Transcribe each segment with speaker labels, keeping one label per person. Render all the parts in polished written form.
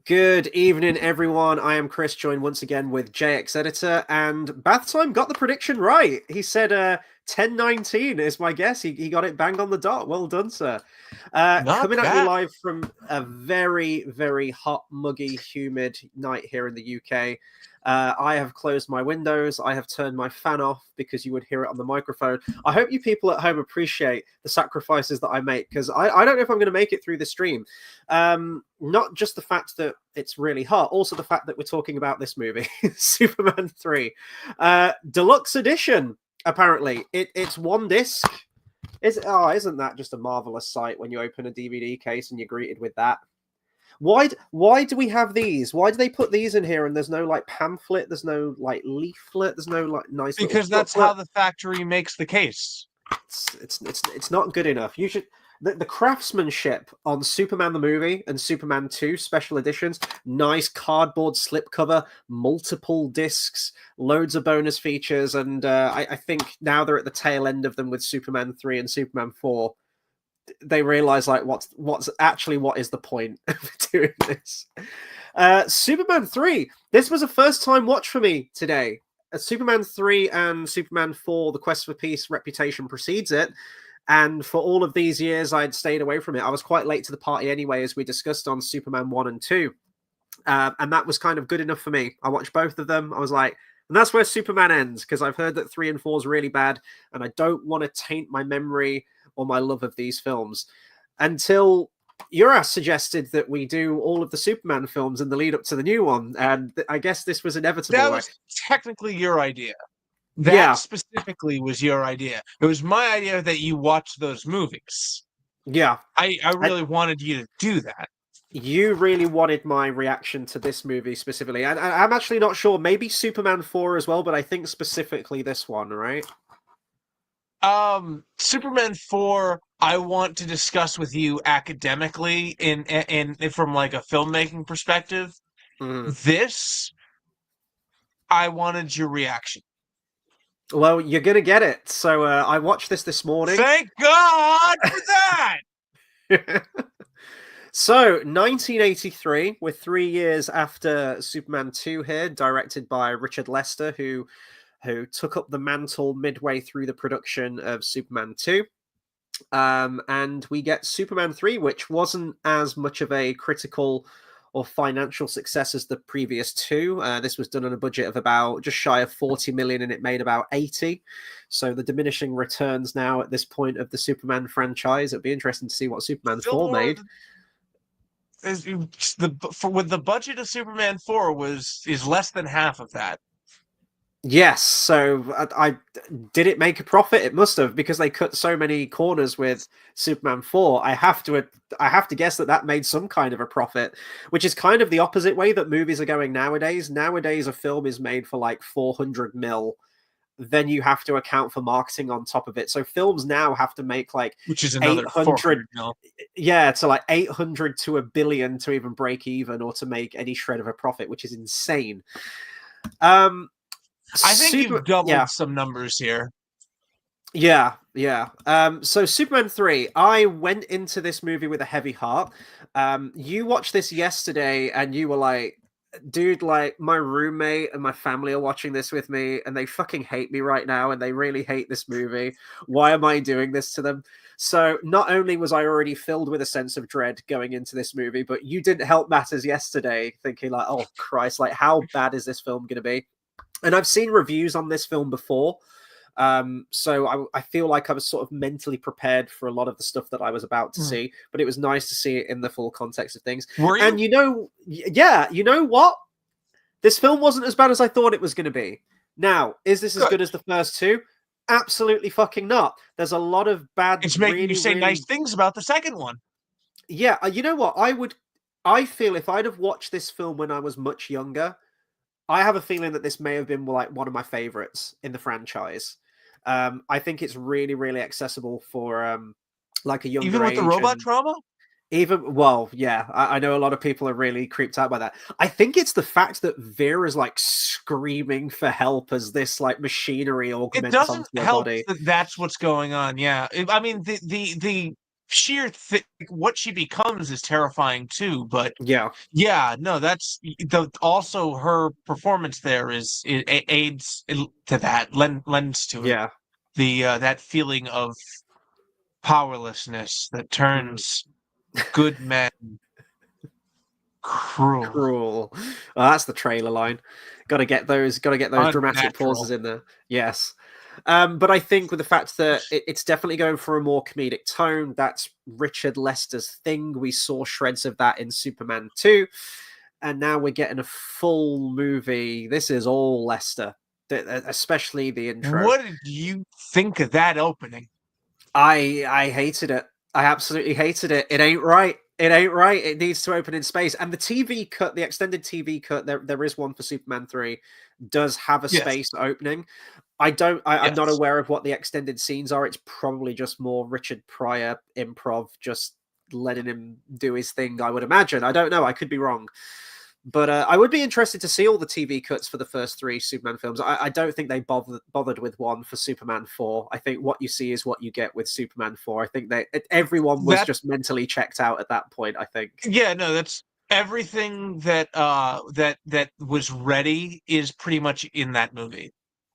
Speaker 1: Good evening, everyone. I am Chris, joined once again with JXEDITOR, and Bath Time got the prediction right. He said 10:19 is my guess. He got it bang on the dot. Well done, sir.
Speaker 2: Not
Speaker 1: Coming at you
Speaker 2: bad.
Speaker 1: live from a very, very hot, muggy, humid night here in the UK. I have closed my windows. I have turned my fan off because you would hear it on the microphone. I hope you people at home appreciate the sacrifices that I make, because I don't know if I'm going to make it through the stream. Not just the fact that it's really hot, also the fact that we're talking about this movie, Superman 3. Deluxe edition, apparently. It's one disc. Isn't that just a marvelous sight when you open a DVD case and you're greeted with that? Why do we have these? Why do they put these in here and there's no like pamphlet, there's no like leaflet, there's no like nice
Speaker 2: Because
Speaker 1: little
Speaker 2: that's how the factory makes the case.
Speaker 1: it's not good enough. You should the craftsmanship on Superman the movie and Superman 2 special editions, nice cardboard slipcover, multiple discs, loads of bonus features, and I think now they're at the tail end of them with Superman 3 and Superman 4. They realize like what is the point of doing this. Superman 3, this was a first time watch for me today. Superman 3 and Superman 4, The Quest for Peace reputation precedes it, and for all of these years I'd stayed away from it. I was quite late to the party anyway, as we discussed on Superman 1 and 2, and that was kind of good enough for me. I watched both of them. I was like, and that's where Superman ends, because I've heard that 3 and 4 is really bad, and I don't want to taint my memory or my love of these films, until Urias suggested that we do all of the Superman films in the lead up to the new one, and I guess this was inevitable.
Speaker 2: That was technically your idea. That specifically was your idea. It was my idea that you watch those movies.
Speaker 1: Yeah.
Speaker 2: I really wanted you to do that.
Speaker 1: You really wanted my reaction to this movie specifically. And I'm actually not sure. Maybe Superman 4 as well, but I think specifically this one, right?
Speaker 2: Superman 4, I want to discuss with you academically in from like a filmmaking perspective. This, I wanted your reaction.
Speaker 1: Well, you're gonna get it. So I watched this morning.
Speaker 2: Thank God for that.
Speaker 1: So 1983, we're 3 years after Superman 2 here, directed by Richard Lester, who took up the mantle midway through the production of Superman 2. And we get Superman 3, which wasn't as much of a critical or financial success as the previous two. This was done on a budget of about just shy of 40 million, and it made about 80. So the diminishing returns now at this point of the Superman franchise. It'd be interesting to see what Superman 4 made.
Speaker 2: With the budget of Superman 4 is less than half of that.
Speaker 1: Yes, so I did it make a profit? It must have, because they cut so many corners with Superman 4. I have to guess that made some kind of a profit, which is kind of the opposite way that movies are going nowadays. Nowadays, a film is made for like 400 mil. Then you have to account for marketing on top of it. So films now have to make like,
Speaker 2: which is another 800 mil.
Speaker 1: Yeah, to like 800 to $1 billion to even break even or to make any shred of a profit, which is insane.
Speaker 2: I think you've doubled some numbers here.
Speaker 1: Yeah. So Superman 3, I went into this movie with a heavy heart. You watched this yesterday and you were like, dude, like my roommate and my family are watching this with me and they fucking hate me right now and they really hate this movie. Why am I doing this to them? So not only was I already filled with a sense of dread going into this movie, but you didn't help matters yesterday, thinking like, oh Christ, like how bad is this film going to be? And I've seen reviews on this film before, so I feel like I was sort of mentally prepared for a lot of the stuff that I was about to see, but it was nice to see it in the full context of things.
Speaker 2: Were you?
Speaker 1: And you know what? This film wasn't as bad as I thought it was going to be. Now, is this as good as the first two? Absolutely fucking not. There's a lot of bad...
Speaker 2: It's making you say nice things about the second one.
Speaker 1: Yeah, you know what? I feel if I'd have watched this film when I was much younger, I have a feeling that this may have been like one of my favorites in the franchise. I think it's really, really accessible for like a younger age.
Speaker 2: Even with the robot trauma?
Speaker 1: I know a lot of people are really creeped out by that. I think it's the fact that Vera's like screaming for help as this like machinery augments onto her body.
Speaker 2: It doesn't help that that's what's going on. Yeah, I mean the what she becomes is terrifying too. But
Speaker 1: Yeah,
Speaker 2: yeah, no, that's also her performance there aids to that, lends to it,
Speaker 1: yeah.
Speaker 2: the that feeling of powerlessness that
Speaker 1: Mm.
Speaker 2: turns good men cruel,
Speaker 1: Cruel. Well, that's the trailer line. Got to get those. Got to get those dramatic pauses
Speaker 2: unnatural.
Speaker 1: in there. Yes. But I think with the fact that it's definitely going for a more comedic tone, that's Richard Lester's thing. We saw shreds of that in Superman 2, and now we're getting a full movie. This is all Lester, especially the intro.
Speaker 2: What did you think of that opening?
Speaker 1: I hated it. I absolutely hated it. It ain't right. It ain't right. It needs to open in space. And the TV cut, the extended TV cut, there is one for Superman 3, does have a
Speaker 2: Yes,
Speaker 1: space opening. I'm not
Speaker 2: yes.
Speaker 1: aware of what the extended scenes are. It's probably just more Richard Pryor improv, just letting him do his thing, I would imagine. I don't know. I could be wrong. But I would be interested to see all the TV cuts for the first 3 Superman films. I don't think they bothered with one for Superman 4. I think what you see is what you get with Superman 4. I think everyone was
Speaker 2: That
Speaker 1: just mentally checked out at that point, I think.
Speaker 2: Yeah, no, that's everything that was ready is pretty much in that movie.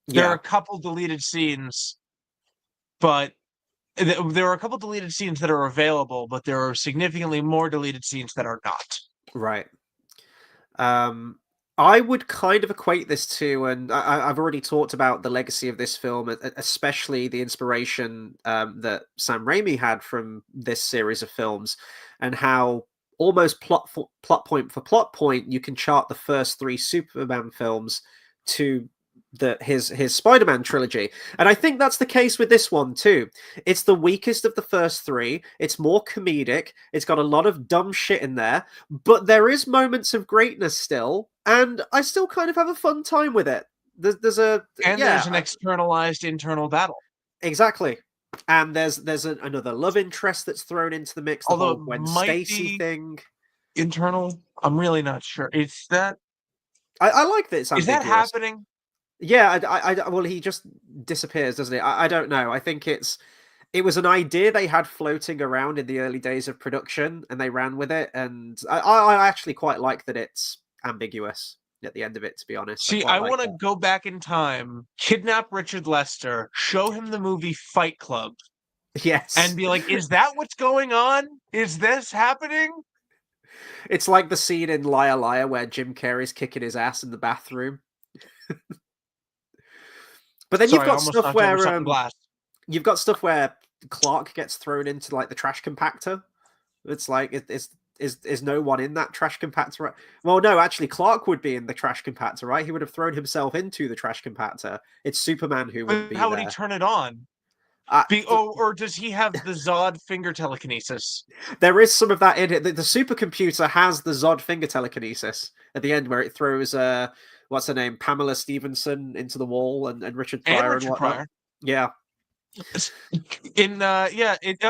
Speaker 2: There are
Speaker 1: Yeah,
Speaker 2: a couple deleted scenes, but there are a couple deleted scenes that are available, but there are significantly more deleted scenes that are not.
Speaker 1: right. Um, I would kind of equate this to, and I've already talked about the legacy of this film, especially the inspiration that Sam Raimi had from this series of films, and how almost plot point for plot point you can chart the first 3 Superman films to his Spider-Man trilogy. And I think that's the case with this one too. It's the weakest of the first 3. It's more comedic. It's got a lot of dumb shit in there, but there is moments of greatness still, and I still kind of have a fun time with it. There's a
Speaker 2: And
Speaker 1: yeah,
Speaker 2: there's an externalized internal battle.
Speaker 1: exactly. And there's another love interest that's thrown into the mix. The
Speaker 2: Although
Speaker 1: whole
Speaker 2: it
Speaker 1: Gwen
Speaker 2: might
Speaker 1: Stacy
Speaker 2: be
Speaker 1: thing.
Speaker 2: internal, I'm really not sure.
Speaker 1: I like that it's
Speaker 2: Is that
Speaker 1: ambiguous.
Speaker 2: happening?
Speaker 1: Yeah, well, he just disappears, doesn't he? I don't know. I think it was an idea they had floating around in the early days of production, and they ran with it. And I actually quite like that it's ambiguous at the end of it. To be honest, I
Speaker 2: See,
Speaker 1: quite
Speaker 2: I
Speaker 1: like
Speaker 2: want to
Speaker 1: that.
Speaker 2: go back in time, kidnap Richard Lester, show him the movie Fight Club, and
Speaker 1: Yes,
Speaker 2: be like, is that what's going on? Is this happening?
Speaker 1: it's like the scene in Liar Liar where Jim Carrey's kicking his ass in the bathroom. But then
Speaker 2: Sorry, I almost knocked over something glass.
Speaker 1: you've got stuff where Clark gets thrown into like the trash compactor. It's like is no one in that trash compactor? Right? Well, no, actually, Clark would be in the trash compactor, right? He would have thrown himself into the trash compactor. It's Superman who would
Speaker 2: But
Speaker 1: be
Speaker 2: how would he
Speaker 1: there.
Speaker 2: turn it on?
Speaker 1: Uh,
Speaker 2: Or does he have the Zod finger telekinesis?
Speaker 1: there is some of that in it. The supercomputer has the Zod finger telekinesis at the end, where it throws what's her name, Pamela Stevenson into the wall, and Richard
Speaker 2: And
Speaker 1: Pryor and
Speaker 2: Richard
Speaker 1: whatnot.
Speaker 2: Pryor.
Speaker 1: Yeah,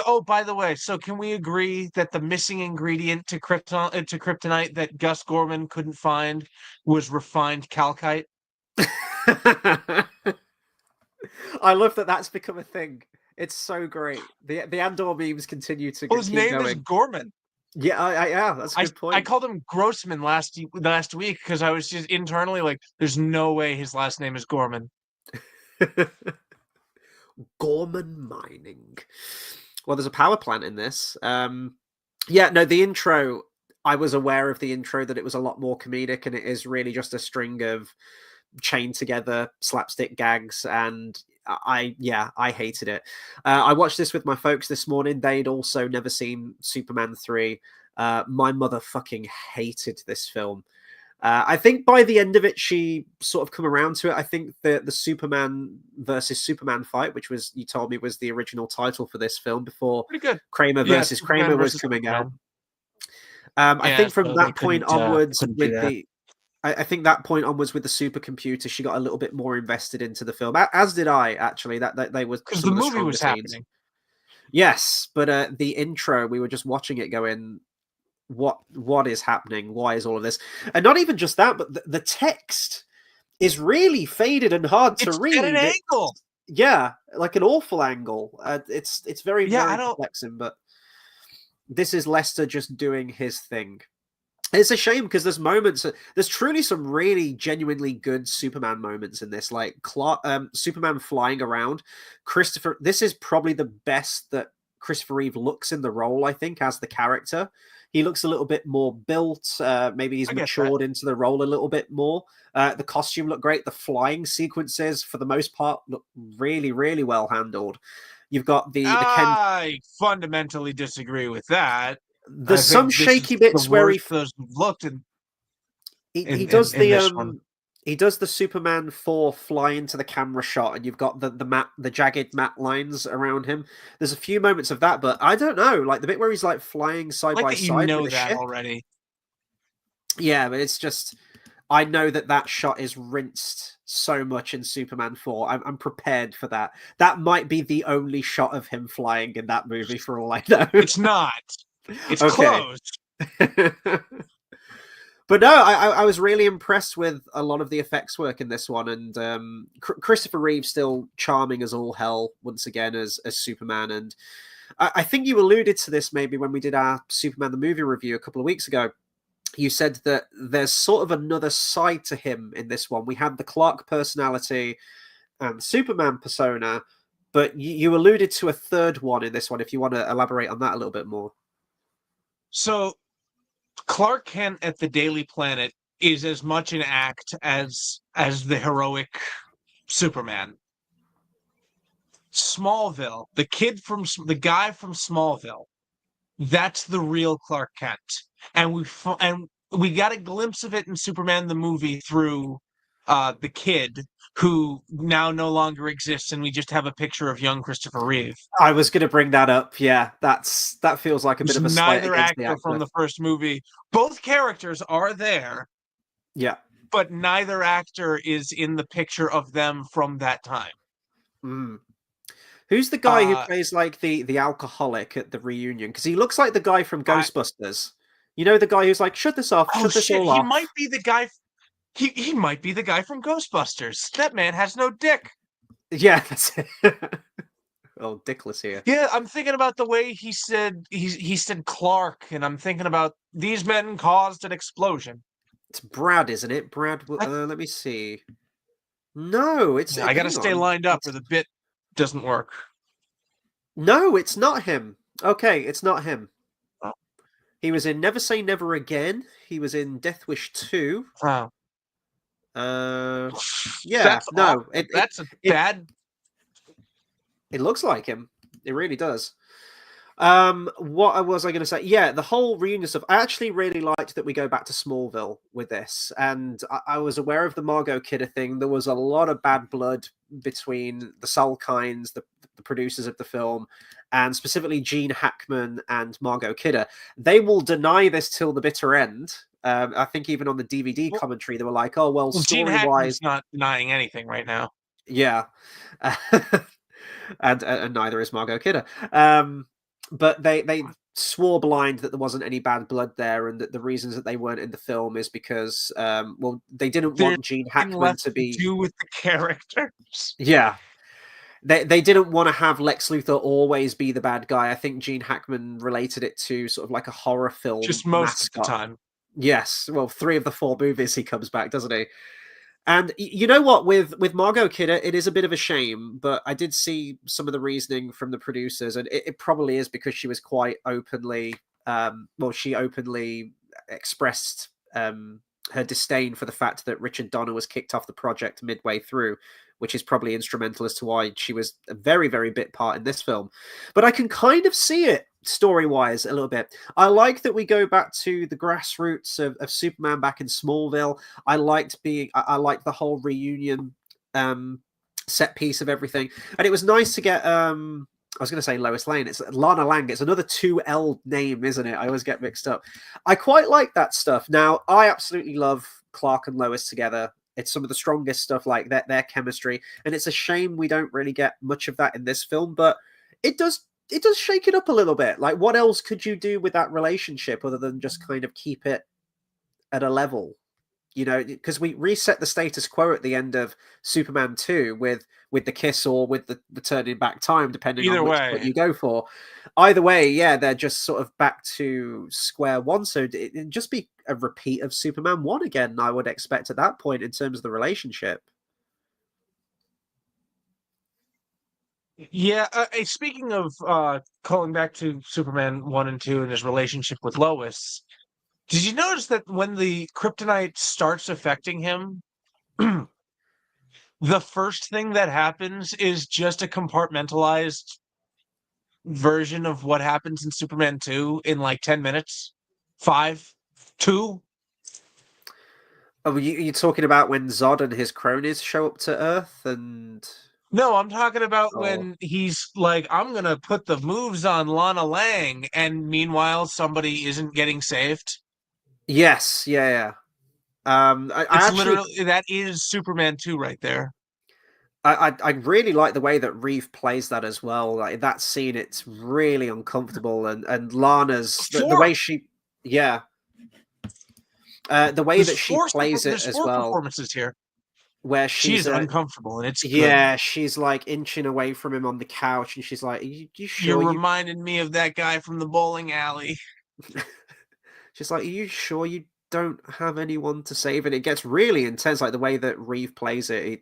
Speaker 2: Oh, by the way, so can we agree that the missing ingredient to kryptonite that Gus Gorman couldn't find was refined calcite?
Speaker 1: I love that that's become a thing. It's so great. The Andor memes continue to
Speaker 2: Well, his
Speaker 1: keep
Speaker 2: name is
Speaker 1: going.
Speaker 2: Gorman.
Speaker 1: Yeah, yeah, that's a good
Speaker 2: I
Speaker 1: point.
Speaker 2: called him Grossman last week because I was just internally like, there's no way his last name is Gorman.
Speaker 1: Gorman Mining. Well, there's a power plant in this. Yeah, no, the intro. I was aware of the intro that it was a lot more comedic, and it is really just a string of chained together slapstick gags, and I hated it. I watched this with my folks this morning. They'd also never seen Superman 3. My mother fucking hated this film. I think by the end of it, she sort of come around to it. I think the Superman versus Superman fight, which was, you told me, was the original title for this film before
Speaker 2: Pretty good.
Speaker 1: Kramer
Speaker 2: Yeah,
Speaker 1: versus
Speaker 2: Superman
Speaker 1: Kramer was
Speaker 2: versus
Speaker 1: coming out.
Speaker 2: Superman.
Speaker 1: I
Speaker 2: Yeah,
Speaker 1: think from
Speaker 2: so
Speaker 1: that point
Speaker 2: they
Speaker 1: onwards,
Speaker 2: couldn't do
Speaker 1: with
Speaker 2: that.
Speaker 1: I think that point onwards with the supercomputer, she got a little bit more invested into the film, as did I. Actually, that they were
Speaker 2: Because
Speaker 1: some
Speaker 2: the
Speaker 1: of the
Speaker 2: movie
Speaker 1: stronger
Speaker 2: was
Speaker 1: scenes.
Speaker 2: happening.
Speaker 1: Yes, but the intro, we were just watching it, going, what is happening? Why is all of this? And not even just that, but the text is really faded and hard to
Speaker 2: It's at an
Speaker 1: read.
Speaker 2: angle.
Speaker 1: Yeah, like an awful angle. It's very
Speaker 2: Yeah,
Speaker 1: very
Speaker 2: I don't.
Speaker 1: perplexing, but this is Lester just doing his thing. It's a shame because there's truly some really genuinely good Superman moments in this, like Superman flying around. This is probably the best that Christopher Reeve looks in the role, I think, as the character. He looks a little bit more built. Maybe he's matured into the role a little bit more. The costume looked great. The flying sequences, for the most part, look really, really well handled. You've got
Speaker 2: I fundamentally disagree with that.
Speaker 1: There's some shaky bits where he
Speaker 2: looked
Speaker 1: he does the Superman 4 fly into the camera shot, and you've got the jagged matte lines around him. There's a few moments of that, but I don't know, like the bit where he's like flying side by side.
Speaker 2: You know that already.
Speaker 1: Yeah, but it's just I know that shot is rinsed so much in Superman 4. I'm prepared for that. That might be the only shot of him flying in that movie, for all I know.
Speaker 2: It's not. It's close.
Speaker 1: But no, I was really impressed with a lot of the effects work in this one, and Christopher Reeve still charming as all hell once again as Superman. And I think you alluded to this maybe when we did our Superman the movie review a couple of weeks ago. You said that there's sort of another side to him in this one. We had the Clark personality and Superman persona, but you alluded to a third one in this one, if you want to elaborate on that a little bit more.
Speaker 2: So Clark Kent at the Daily Planet is as much an act as the heroic Superman. Smallville, the guy from Smallville, that's the real Clark Kent. And we got a glimpse of it in Superman the movie through the kid who now no longer exists, and we just have a picture of young Christopher Reeve.
Speaker 1: I was going to bring that up. Yeah, that feels like a bit of a slight
Speaker 2: neither actor from the first movie. Both characters are there.
Speaker 1: Yeah,
Speaker 2: but neither actor is in the picture of them from that time.
Speaker 1: Mm. Who's the guy who plays like the alcoholic at the reunion? Because he looks like the guy from Ghostbusters. You know, the guy who's like, shut this off, shut this all off.
Speaker 2: He might be the guy. He might be the guy from Ghostbusters. That man has no dick.
Speaker 1: Yeah, that's it. Oh, dickless here.
Speaker 2: Yeah, I'm thinking about the way he said Clark, and I'm thinking about these men caused an explosion.
Speaker 1: It's Brad, isn't it? Brad. Let me see. No, it's.
Speaker 2: I got to stay lined up, or the bit doesn't work.
Speaker 1: No, it's not him. Okay, it's not him. Oh. He was in Never Say Never Again. He was in Death Wish 2.
Speaker 2: Wow.
Speaker 1: Yeah,
Speaker 2: that's bad.
Speaker 1: It looks like him. It really does. What was I going to say? Yeah, the whole reunion stuff. I actually really liked that we go back to Smallville with this, and I was aware of the Margot Kidder thing. There was a lot of bad blood between the Salkinds, the producers of the film, and specifically Gene Hackman and Margot Kidder. They will deny this till the bitter end. I think even on the DVD commentary, they were like, "Oh well,
Speaker 2: Gene Hackman's not denying anything right now."
Speaker 1: Yeah, and neither is Margot Kidder. But they swore blind that there wasn't any bad blood there, and that the reasons that they weren't in the film is because, they didn't want Gene Hackman to be
Speaker 2: do with the characters.
Speaker 1: Yeah, they didn't want to have Lex Luthor always be the bad guy. I think Gene Hackman related it to sort of like a horror film,
Speaker 2: just most of the time.
Speaker 1: Yes, well, 3 of the 4 movies he comes back, doesn't he? And you know what, with Margot Kidder, it is a bit of a shame, but I did see some of the reasoning from the producers, and it probably is because she was quite openly, she openly expressed her disdain for the fact that Richard Donner was kicked off the project midway through, which is probably instrumental as to why she was a very, very bit part in this film. But I can kind of see it story-wise a little bit. I like that we go back to the grassroots of Superman back in Smallville. I liked the whole reunion set piece of everything. And it was nice to get I was going to say Lois Lane. It's Lana Lang. It's another 2L name, isn't it? I always get mixed up. I quite like that stuff. Now, I absolutely love Clark and Lois together. It's some of the strongest stuff, like their chemistry. And it's a shame we don't really get much of that in this film, but it does shake it up a little bit. Like, what else could you do with that relationship other than just kind of keep it at a level? You know, because we reset the status quo at the end of Superman 2 with the kiss or with the turning back time, depending on
Speaker 2: Either
Speaker 1: which foot
Speaker 2: way,
Speaker 1: you go for. Either way, yeah, they're just sort of back to square one. So it'd just be a repeat of Superman 1 again, I would expect at that point in terms of the relationship.
Speaker 2: yeah. Speaking of calling back to Superman 1 and 2 and his relationship with Lois, did you notice that when the kryptonite starts affecting him, the first thing that happens is just a compartmentalized version of what happens in Superman 2 in like 10 minutes? 5, 2?
Speaker 1: Oh, you're talking about when Zod and his cronies show up to Earth and...
Speaker 2: No, I'm talking about
Speaker 1: Oh.
Speaker 2: when he's like, I'm gonna put the moves on Lana Lang, and meanwhile somebody isn't getting saved.
Speaker 1: Yes, yeah, yeah. I
Speaker 2: It's
Speaker 1: actually
Speaker 2: literally that is Superman 2 right there.
Speaker 1: I really like the way that Reeve plays that as well. Like that scene, it's really uncomfortable, and Lana's the way
Speaker 2: Four.
Speaker 1: she, yeah, the way that she plays it
Speaker 2: There's
Speaker 1: as
Speaker 2: four
Speaker 1: well,
Speaker 2: performances here.
Speaker 1: where
Speaker 2: She
Speaker 1: she's
Speaker 2: is uncomfortable, and it's good.
Speaker 1: yeah, she's like inching away from him on the couch, and she's like, you
Speaker 2: You
Speaker 1: sure you?"
Speaker 2: reminded me of that guy from the bowling alley.
Speaker 1: She's like, "Are you sure you don't have anyone to save?" And it gets really intense, like the way that Reeve plays it.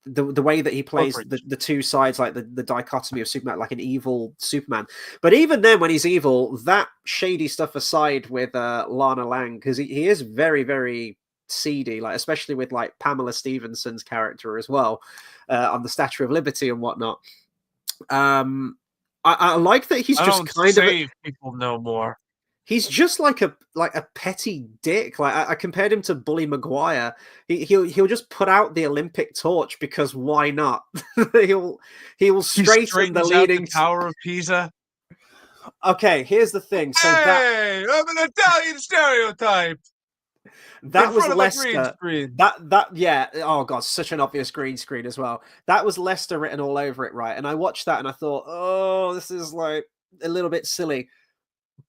Speaker 1: The way that he plays
Speaker 2: Coverage.
Speaker 1: the two sides, like the dichotomy of Superman, like an evil Superman. But even then, when he's evil, that shady stuff aside with Lana Lang, because he is very, very seedy, like especially with like Pamela Stevenson's character as well on the Statue of Liberty and whatnot. I like that he's
Speaker 2: I
Speaker 1: just
Speaker 2: don't
Speaker 1: kind of
Speaker 2: save people no more.
Speaker 1: he's just like a petty dick. Like I compared him to Bully Maguire. He'll just put out the Olympic torch because why not? he'll he'll
Speaker 2: He
Speaker 1: straighten the
Speaker 2: straightens out the
Speaker 1: leading.
Speaker 2: Tower of Pisa.
Speaker 1: Okay, here's the thing. So
Speaker 2: Hey, I'm an Italian stereotype in
Speaker 1: that was
Speaker 2: front of a green
Speaker 1: Leicester.
Speaker 2: screen.
Speaker 1: That yeah. Oh god, such an obvious green screen as well. That was Leicester written all over it, right? And I watched that and I thought, oh, this is like a little bit silly.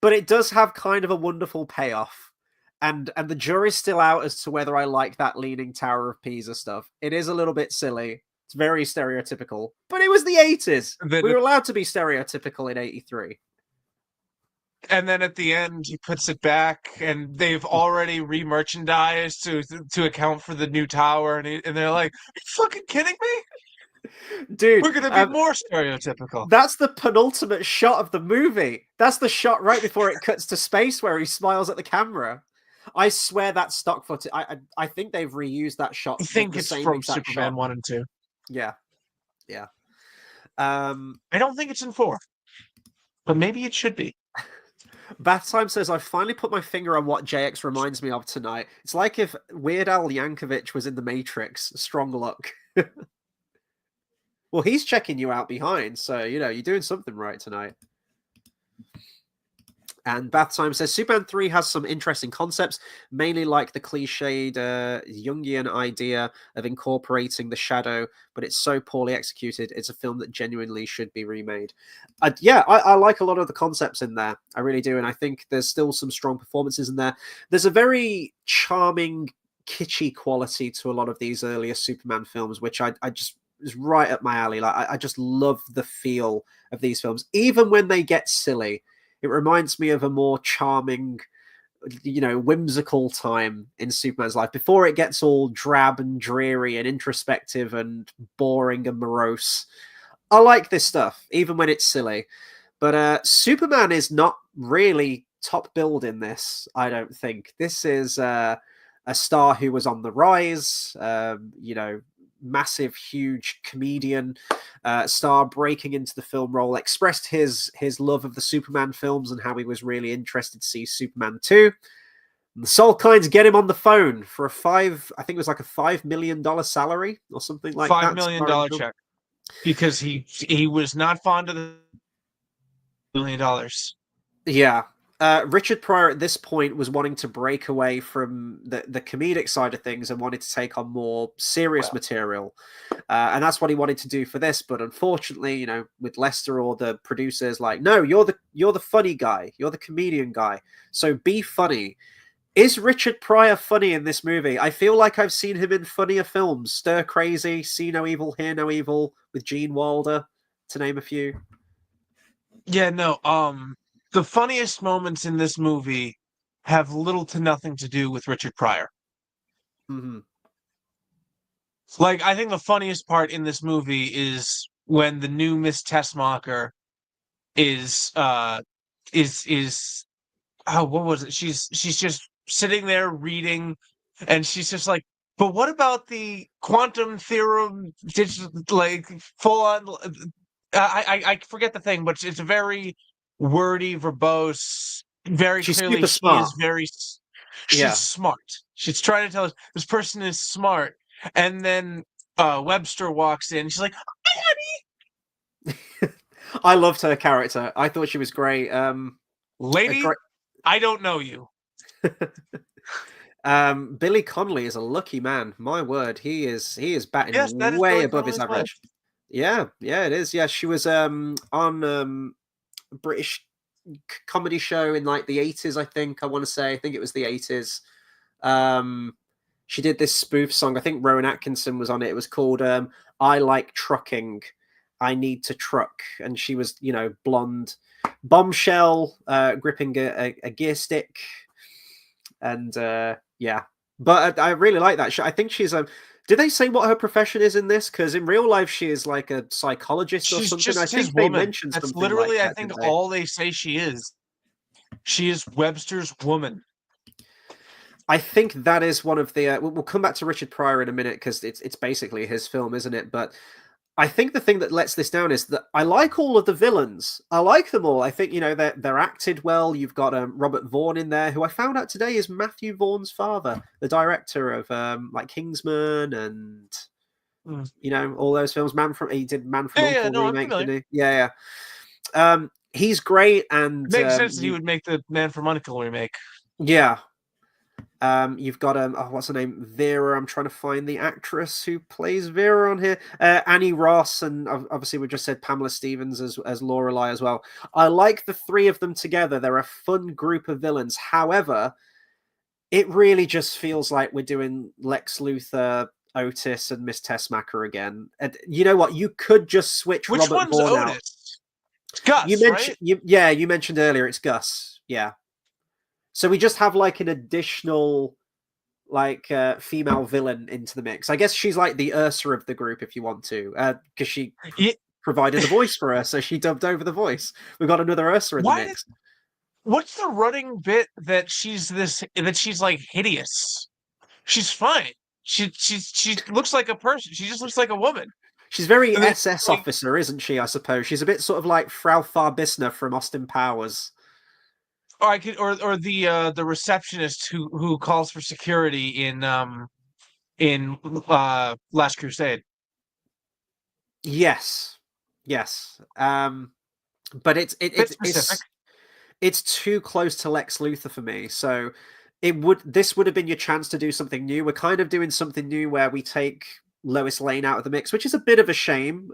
Speaker 1: But it does have kind of a wonderful payoff. And the jury's still out as to whether I like that leaning Tower of Pisa stuff. It is a little bit silly. It's very stereotypical. But it was the 80s.
Speaker 2: Then,
Speaker 1: We were allowed to be stereotypical in 83.
Speaker 2: and then at the end, he puts it back, and they've already re-merchandised to account for the new tower, and they're like, "Are you fucking kidding me?
Speaker 1: Dude,
Speaker 2: We're gonna be more stereotypical."
Speaker 1: that's the penultimate shot of the movie. That's the shot right before it cuts to space where he smiles at the camera. I swear that's stock footage. I think they've reused that shot,
Speaker 2: I think
Speaker 1: the
Speaker 2: it's
Speaker 1: same
Speaker 2: from
Speaker 1: exact
Speaker 2: Superman
Speaker 1: shot.
Speaker 2: 1 and 2.
Speaker 1: Yeah, yeah.
Speaker 2: I don't think it's in 4, but maybe it should be.
Speaker 1: Bath Time says, I finally put my finger on what JX reminds me of tonight. It's like if Weird Al Yankovic was in The Matrix. Strong luck. Well, he's checking you out behind, so, you know, you're doing something right tonight. And Bath Time says, Superman 3 has some interesting concepts, mainly like the cliched Jungian idea of incorporating the shadow, but it's so poorly executed. It's a film that genuinely should be remade. Yeah, I like a lot of the concepts in there. I really do. And I think there's still some strong performances in there. There's a very charming, kitschy quality to a lot of these earlier Superman films, which I just is right up my alley. Like I just love the feel of these films, even when they get silly. It reminds me of a more charming, you know, whimsical time in Superman's life before it gets all drab and dreary and introspective and boring and morose. I like this stuff, even when it's silly. But Superman is not really top billed in this, I don't think. This is a star who was on the rise, you know, massive, huge comedian, star breaking into the film role, expressed his love of the Superman films and how he was really interested to see Superman 2. And the Soulkinds get him on the phone for I think it was like a $5 million salary or something like that.
Speaker 2: $5 million check. Because he was not fond of the $1 million.
Speaker 1: Yeah. Richard Pryor at this point was wanting to break away from the comedic side of things and wanted to take on more serious material. And that's what he wanted to do for this. But unfortunately, you know, with Lester or the producers like, no, you're the funny guy. You're the comedian guy. So be funny. Is Richard Pryor funny in this movie? I feel like I've seen him in funnier films. Stir Crazy, See No Evil, Hear No Evil, with Gene Wilder, to name a few.
Speaker 2: Yeah, no. The funniest moments in this movie have little to nothing to do with Richard Pryor.
Speaker 1: Mm-hmm.
Speaker 2: Like, I think the funniest part in this movie is when the new Miss Tessmacher is oh, what was it? She's just sitting there reading, and she's just like, but what about the quantum theorem? Like full on. I forget the thing, but it's very wordy, verbose. Very
Speaker 1: She's
Speaker 2: clearly,
Speaker 1: super
Speaker 2: she is
Speaker 1: smart.
Speaker 2: very. She's
Speaker 1: Yeah.
Speaker 2: smart. She's trying to tell us this person is smart, and then Webster walks in. She's like, "Hi,
Speaker 1: I loved her character. I thought she was great.
Speaker 2: lady, I don't know you."
Speaker 1: Billy Connolly is a lucky man. My word, he is batting
Speaker 2: Yes, that is
Speaker 1: way
Speaker 2: Billy
Speaker 1: above his
Speaker 2: Connolly's wife.
Speaker 1: average. Yeah, yeah, it is. Yeah, she was on a British comedy show in like the 80s, I think. I want to say. I think it was the 80s. Um she did this spoof song. I think Rowan Atkinson was on it. It was called I Like Trucking. I Need to Truck. And she was, blonde bombshell, gripping a gear stick. And yeah, but I really like that. I think she's did they say what her profession is in this? Because in real life, she is like a psychologist or
Speaker 2: She's
Speaker 1: something. I
Speaker 2: just his
Speaker 1: think they
Speaker 2: woman.
Speaker 1: mentioned
Speaker 2: That's
Speaker 1: something like
Speaker 2: literally, I
Speaker 1: that,
Speaker 2: think,
Speaker 1: didn't they?
Speaker 2: all they say she is. She is Webster's woman.
Speaker 1: I think that is one of the. We'll come back to Richard Pryor in a minute because it's basically his film, isn't it? But I think the thing that lets this down is that I like all of the villains. I like them all. I think they're acted well. You've got Robert Vaughn in there, who I found out today is Matthew Vaughn's father, the director of like Kingsman and all those films. He did Man from
Speaker 2: Yeah,
Speaker 1: Uncle
Speaker 2: no, I'm
Speaker 1: remake,
Speaker 2: familiar.
Speaker 1: didn't he? Yeah, yeah. He's great, and
Speaker 2: Makes sense that he would make the Man from Uncle remake.
Speaker 1: yeah. You've got what's her name? Vera. I'm trying to find the actress who plays Vera on here. Annie Ross, and obviously we just said Pamela Stevens as Lorelai as well. I like the three of them together. They're a fun group of villains. However, it really just feels like we're doing Lex Luthor, Otis, and Miss Tessmacher again. And you know what? You could just switch
Speaker 2: Which
Speaker 1: Robert
Speaker 2: one's
Speaker 1: Vaughn out.
Speaker 2: Otis? It's Gus, right?
Speaker 1: You mentioned earlier it's Gus. Yeah. So we just have like an additional like female villain into the mix. I guess she's like the Ursa of the group if you want to, because she provided the voice for her, so she dubbed over the voice. We've got another Ursa in the mix.
Speaker 2: What's the running bit that she's like hideous? She's fine. She looks like a person. She just looks like a woman.
Speaker 1: She's very SS officer, isn't she? I suppose she's a bit sort of like Frau Farbissner from Austin Powers.
Speaker 2: Or the receptionist who calls for security in Last Crusade.
Speaker 1: Yes, yes. But it's too close to Lex Luthor for me. So this would have been your chance to do something new. We're kind of doing something new where we take Lois Lane out of the mix, which is a bit of a shame.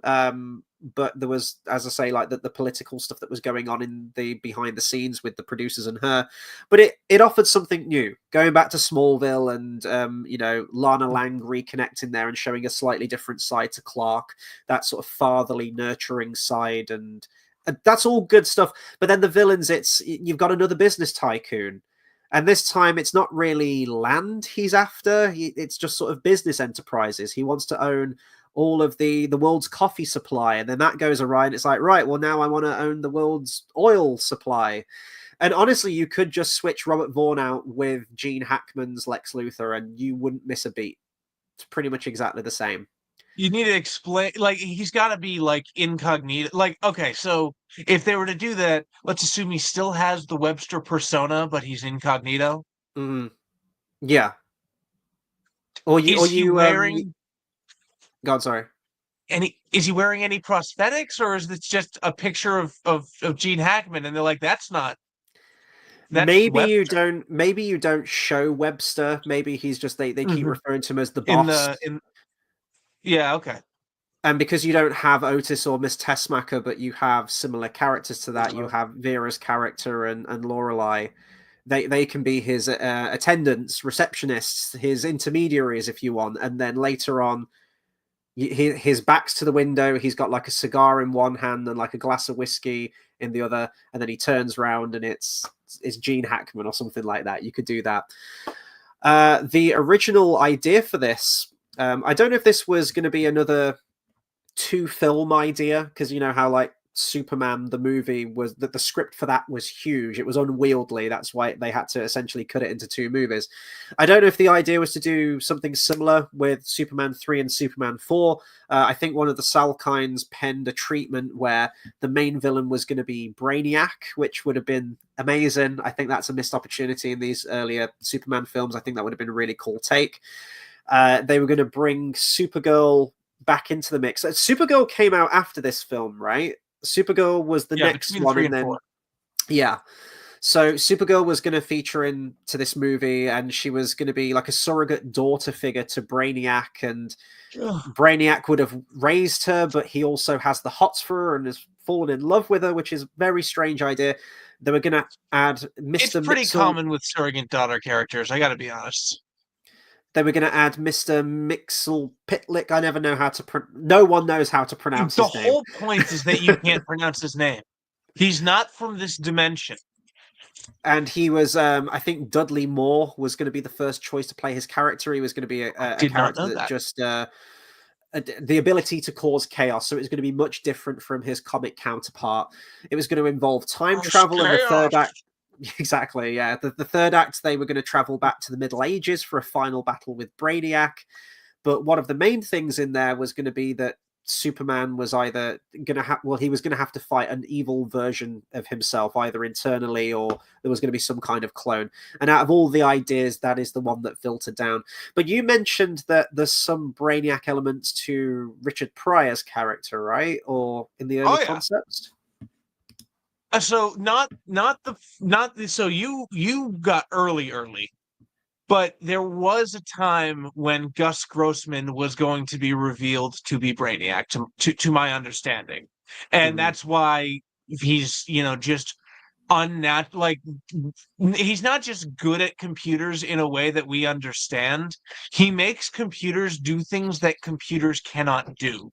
Speaker 1: But there was, as I say, like the political stuff that was going on in the behind the scenes with the producers and her. But it offered something new, going back to Smallville and Lana Lang reconnecting there and showing a slightly different side to Clark, that sort of fatherly, nurturing side, and that's all good stuff. But then the villains, you've got another business tycoon. And this time, it's not really land he's after. It's just sort of business enterprises. He wants to own all of the world's coffee supply. And then that goes awry. And it's like, right, well, now I want to own the world's oil supply. And honestly, you could just switch Robert Vaughn out with Gene Hackman's Lex Luthor and you wouldn't miss a beat. It's pretty much exactly the same.
Speaker 2: You need to explain, like, he's got to be like incognito. Like, okay, so if they were to do that, let's assume he still has the Webster persona, but he's incognito.
Speaker 1: Yeah. Or you,
Speaker 2: is he wearing?
Speaker 1: God, sorry.
Speaker 2: Is he wearing any prosthetics, or is this just a picture of Gene Hackman? And they're like, that's not.
Speaker 1: Maybe you don't show Webster. Maybe he's just they keep referring to him as the boss.
Speaker 2: Yeah, okay.
Speaker 1: And because you don't have Otis or Miss Tessmacher, but you have similar characters to that, you have Vera's character and Lorelai. They can be his attendants, receptionists, his intermediaries, if you want. And then later on, his back's to the window. He's got like a cigar in one hand and like a glass of whiskey in the other. And then he turns around and it's Gene Hackman or something like that. You could do that. The original idea for this, I don't know if this was going to be another 2-film idea, because you know how like Superman the movie was, that the script for that was huge. It was unwieldy. That's why they had to essentially cut it into 2 movies. I don't know if the idea was to do something similar with Superman 3 and Superman 4. I think one of the Salkinds penned a treatment where the main villain was going to be Brainiac, which would have been amazing. I think that's a missed opportunity in these earlier Superman films. I think that would have been a really cool take. They were going to bring Supergirl back into the mix. Supergirl came out after this film, right? Supergirl was the next one, and then 4. Yeah. So Supergirl was going to feature into this movie, and she was going to be like a surrogate daughter figure to Brainiac, and Brainiac would have raised her, but he also has the hots for her and has fallen in love with her, which is a very strange idea. They were going to add Mr.
Speaker 2: It's pretty common with surrogate daughter characters, I got to be honest.
Speaker 1: They were going to add Mr. Mixel Pitlick. I never know how to... No one knows how to pronounce his name.
Speaker 2: The whole point is that you can't pronounce his name. He's not from this dimension.
Speaker 1: And he was, I think Dudley Moore was going to be the first choice to play his character. He was going to be a character that just... the ability to cause chaos. So it was going to be much different from his comic counterpart. It was going to involve time travel in the third act. Exactly, yeah. The third act, they were going to travel back to the Middle Ages for a final battle with Brainiac. But one of the main things in there was going to be that Superman was either going to have... Well, he was going to have to fight an evil version of himself, either internally or there was going to be some kind of clone. And out of all the ideas, that is the one that filtered down. But you mentioned that there's some Brainiac elements to Richard Pryor's character, right? Or in the early concepts?
Speaker 2: So so you got early, but there was a time when Gus Grossman was going to be revealed to be Brainiac, to my understanding, and that's why he's just unnatural. Like, he's not just good at computers in a way that we understand. He makes computers do things that computers cannot do.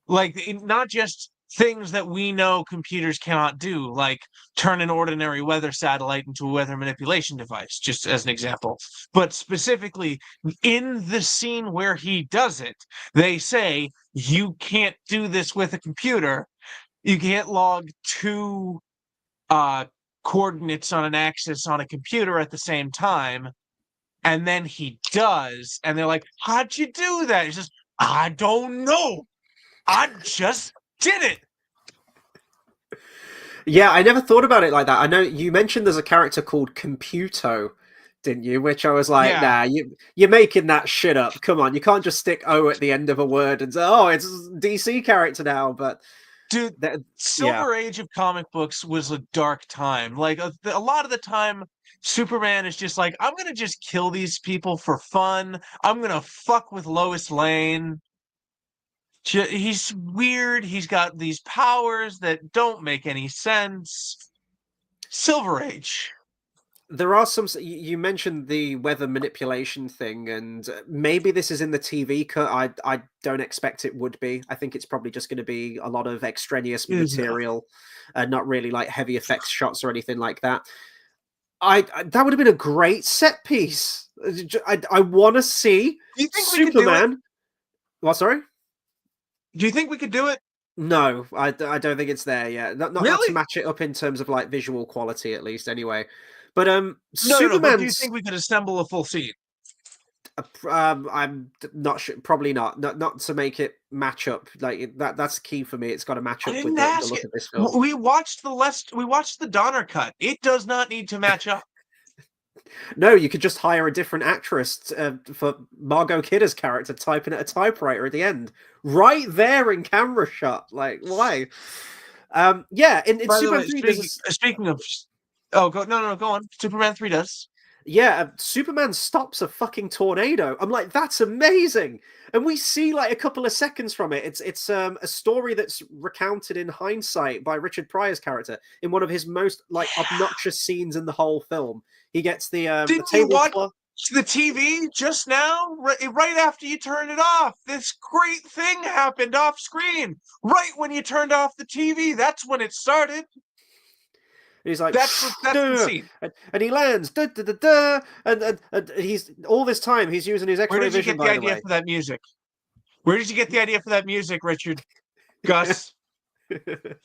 Speaker 2: Like, not just things that we know computers cannot do, like turn an ordinary weather satellite into a weather manipulation device, just as an example. But specifically, in the scene where he does it, they say, you can't do this with a computer. You can't log 2 coordinates on an axis on a computer at the same time. And then he does, and they're like, how'd you do that? He's just, I don't know. I just did it.
Speaker 1: Yeah, I never thought about it like that. I know you mentioned there's a character called Computo, didn't you? Which I was like, nah, you're making that shit up. Come on, you can't just stick O at the end of a word and say, oh, it's a DC character now. But
Speaker 2: dude, Silver Age of comic books was a dark time. Like a lot of the time, Superman is just like, I'm gonna just kill these people for fun. I'm gonna fuck with Lois Lane. He's weird. He's got these powers that don't make any sense. Silver Age.
Speaker 1: There are some... You mentioned the weather manipulation thing, and maybe this is in the TV cut. I don't expect it would be. I think it's probably just going to be a lot of extraneous material, not really like heavy effects shots or anything like that. That would have been a great set piece. I want to see Superman. What? Sorry.
Speaker 2: Do you think we could do it?
Speaker 1: No, I don't think it's there yet. Not to match it up in terms of like visual quality, at least, anyway. But
Speaker 2: no, but do you think we could assemble a full scene?
Speaker 1: I'm not sure. Probably not. Not to make it match up. Like that's key for me. It's got to match up with the look of this film.
Speaker 2: We watched the Donner cut. It does not need to match up.
Speaker 1: No, you could just hire a different actress for Margot Kidder's character, typing at a typewriter at the end, right there in camera shot. Like, why? Yeah, in Superman 3,
Speaker 2: speaking of, oh, go on. Superman 3 does.
Speaker 1: Yeah, Superman stops a fucking tornado. I'm like, that's amazing. And we see like a couple of seconds from it. It's a story that's recounted in hindsight by Richard Pryor's character in one of his most like obnoxious scenes in the whole film. He gets the
Speaker 2: Didn't you watch
Speaker 1: tablecloth.
Speaker 2: the TV just now? Right after you turned it off, this great thing happened off screen. Right when you turned off the TV, that's when it started.
Speaker 1: And he's like,
Speaker 2: That's the
Speaker 1: duh,
Speaker 2: scene.
Speaker 1: and he lands, duh, duh, duh, duh, and he's all this time he's using his
Speaker 2: Where
Speaker 1: X-ray
Speaker 2: did you
Speaker 1: vision.
Speaker 2: get the
Speaker 1: By the
Speaker 2: idea
Speaker 1: way,
Speaker 2: for that music? Where did you get the idea for that music, Richard? Gus?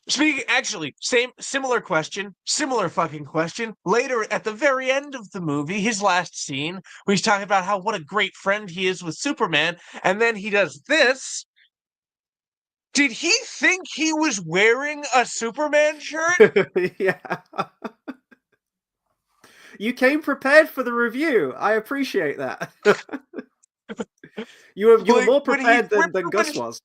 Speaker 2: Speaking, actually, similar question, similar fucking question. Later, at the very end of the movie, his last scene, where he's talking about how what a great friend he is with Superman, and then he does this. Did he think he was wearing a Superman shirt?
Speaker 1: yeah. You came prepared for the review. I appreciate that. you were
Speaker 2: Like,
Speaker 1: more
Speaker 2: when he
Speaker 1: prepared
Speaker 2: ripped
Speaker 1: than
Speaker 2: open
Speaker 1: Gus
Speaker 2: his
Speaker 1: was.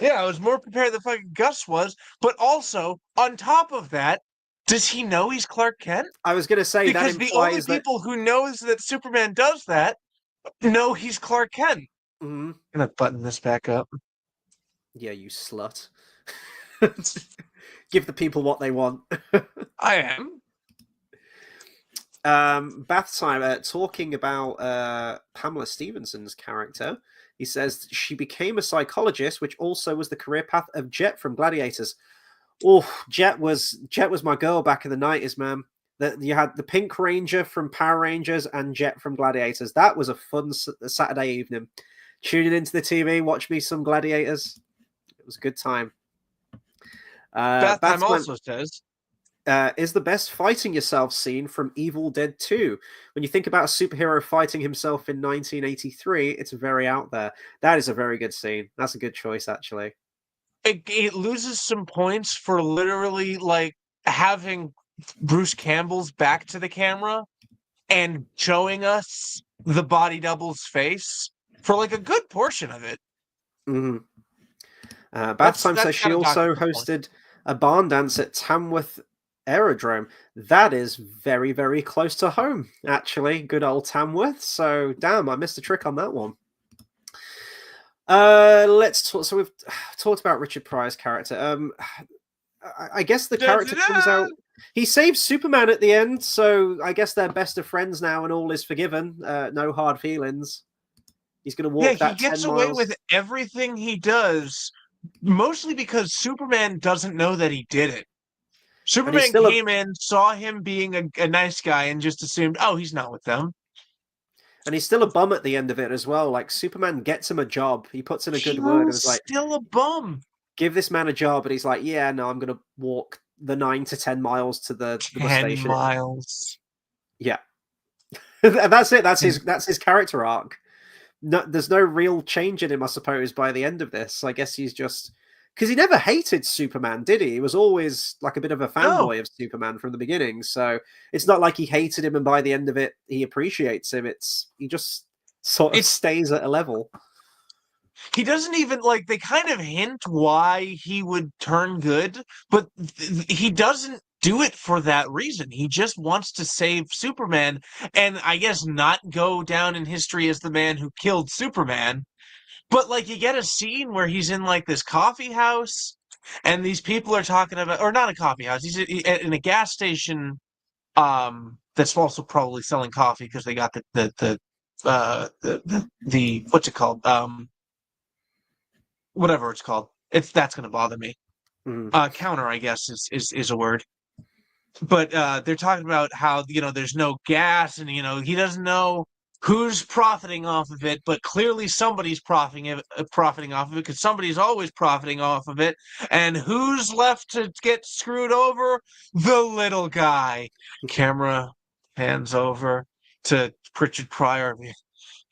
Speaker 2: Yeah, I was more prepared than fucking Gus was. But also, on top of that, does he know he's Clark Kent?
Speaker 1: I was going to say that
Speaker 2: Because the only
Speaker 1: implies that.
Speaker 2: people who knows that Superman does that know he's Clark Kent.
Speaker 1: Mhm.
Speaker 2: Gonna button this back up.
Speaker 1: Yeah, you slut. Give the people what they want.
Speaker 2: I am.
Speaker 1: Bath time, talking about Pamela Stevenson's character. He says she became a psychologist, which also was the career path of Jet from Gladiators. Oh, Jet was my girl back in the 90s, man. That you had the Pink Ranger from Power Rangers and Jet from Gladiators. That was a fun Saturday evening. Tuning into the TV, watch me some Gladiators. It was a good time.
Speaker 2: Bath time
Speaker 1: Batman
Speaker 2: also says
Speaker 1: is the best fighting yourself scene from Evil Dead 2. When you think about a superhero fighting himself in 1983, it's very out there. That is a very good scene. That's a good choice, actually.
Speaker 2: it loses some points for literally like having Bruce Campbell's back to the camera and showing us the body double's face for like a good portion of it.
Speaker 1: Mm-hmm. Bath Time says she
Speaker 2: gotta dock
Speaker 1: also
Speaker 2: it some points.
Speaker 1: hosted a barn dance at Tamworth Aerodrome. That is very, very close to home, actually. Good old Tamworth. So, damn, I missed a trick on that one. Let's talk. So we've talked about Richard Pryor's character. I guess the character comes out. He saves Superman at the end, so I guess they're best of friends now, and all is forgiven. No hard feelings. He's going to walk that 10 miles.
Speaker 2: He gets away with everything he does, mostly because Superman doesn't know that he did it. Superman came in, saw him being a nice guy, and just assumed, oh, he's not with them.
Speaker 1: And he's still a bum at the end of it as well. Like, Superman gets him a job. He puts in a good word. And is like,
Speaker 2: still a bum.
Speaker 1: Give this man a job. And he's like, yeah, no, I'm going to walk the 9 to 10 miles to the bus station.
Speaker 2: 10 miles.
Speaker 1: Yeah. That's it. That's his character arc. No, there's no real change in him, I suppose, by the end of this. I guess he's just... Because he never hated Superman, did he? He was always like a bit of a fanboy of Superman from the beginning. So it's not like he hated him and by the end of it, he appreciates him. He just sort of stays at a level.
Speaker 2: He doesn't even, like, they kind of hint why he would turn good, but he doesn't do it for that reason. He just wants to save Superman and I guess not go down in history as the man who killed Superman. But, like, you get a scene where he's in, like, this coffee house, and these people are talking about... Or not a coffee house. He's in a gas station that's also probably selling coffee because they got the what's it called? Whatever it's called. That's going to bother me. Counter, I guess, is a word. But they're talking about how, there's no gas, and, he doesn't know who's profiting off of it, but clearly somebody's profiting off of it because somebody's always profiting off of it. And who's left to get screwed over? The little guy. Camera hands over to Richard Pryor.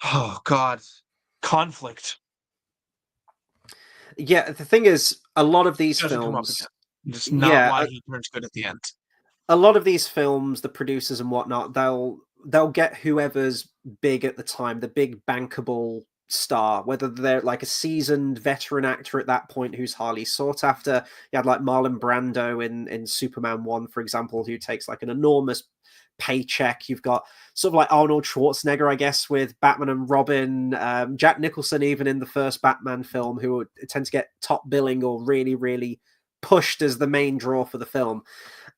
Speaker 2: Oh, God. Conflict.
Speaker 1: Yeah, the thing is, a lot of these films...
Speaker 2: Just not why he turns good at the end.
Speaker 1: A lot of these films, the producers and whatnot, they'll get whoever's big at the time, the big bankable star, whether they're like a seasoned veteran actor at that point who's highly sought after. You had like Marlon Brando in Superman 1, for example, who takes like an enormous paycheck. You've got sort of like Arnold Schwarzenegger, I guess, with Batman and Robin, Jack Nicholson, even in the first Batman film, who would tend to get top billing or really, really pushed as the main draw for the film.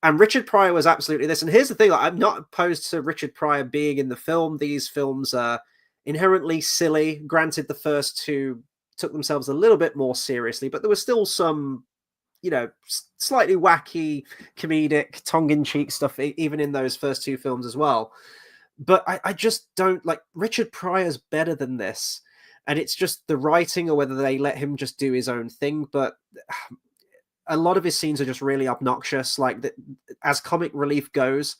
Speaker 1: And Richard Pryor was absolutely this. And here's the thing, like, I'm not opposed to Richard Pryor being in the film. These films are inherently silly. Granted, the first two took themselves a little bit more seriously, but there was still some, you know, slightly wacky, comedic, tongue-in-cheek stuff, even in those first two films as well. But I just don't, like, Richard Pryor's better than this. And it's just the writing, or whether they let him just do his own thing. But a lot of his scenes are just really obnoxious. Like, as comic relief goes,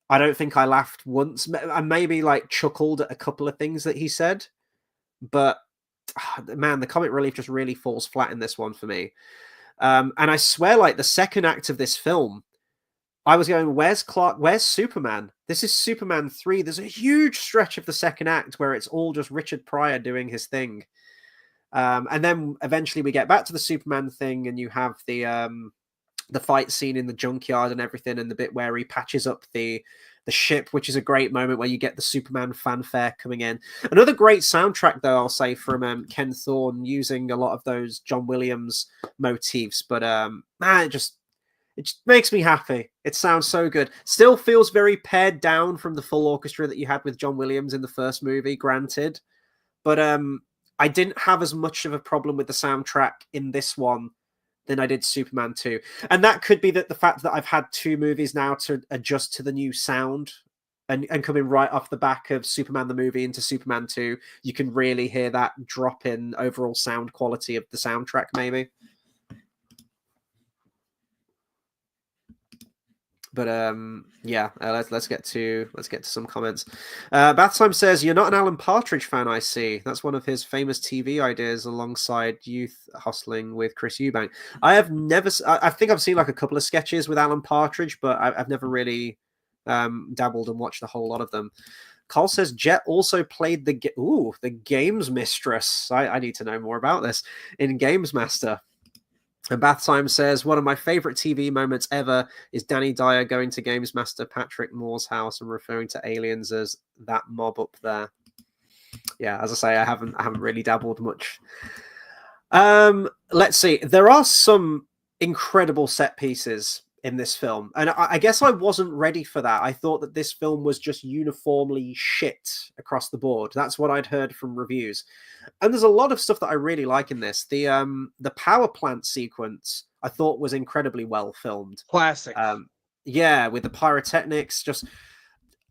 Speaker 1: I don't think I laughed once. I maybe like chuckled at a couple of things that he said, but man, the comic relief just really falls flat in this one for me. And I swear, like, the second act of this film, I was going, where's Clark? Where's Superman? This is Superman 3. There's a huge stretch of the second act where it's all just Richard Pryor doing his thing. And then eventually we get back to the Superman thing, and you have the fight scene in the junkyard and everything, and the bit where he patches up the ship, which is a great moment where you get the Superman fanfare coming in. Another great soundtrack, though, I'll say, from Ken Thorne, using a lot of those John Williams motifs. But man, it just makes me happy. It sounds so good. Still feels very pared down from the full orchestra that you had with John Williams in the first movie, granted. But I didn't have as much of a problem with the soundtrack in this one than I did Superman 2. And that could be that the fact that I've had two movies now to adjust to the new sound, and coming right off the back of Superman the movie into Superman 2, you can really hear that drop in overall sound quality of the soundtrack, maybe. But yeah, let's get to some comments. Bathtime says, "You're not an Alan Partridge fan, I see. That's one of his famous TV ideas, alongside Youth Hustling with Chris Eubank." I have never. I think I've seen like a couple of sketches with Alan Partridge, but I've never really dabbled and watched a whole lot of them. Carl says Jet also played the Games Mistress. I need to know more about this in Games Master. And Bathtime says, one of my favorite TV moments ever is Danny Dyer going to Games Master Patrick Moore's house and referring to aliens as that mob up there. Yeah, as I say, I haven't really dabbled much. Let's see. There are some incredible set pieces in this film, and I guess I wasn't ready for that. I thought that this film was just uniformly shit across the board. That's what I'd heard from reviews. And there's a lot of stuff that I really like in this. The power plant sequence I thought was incredibly well filmed.
Speaker 2: Classic.
Speaker 1: Yeah, with the pyrotechnics. Just,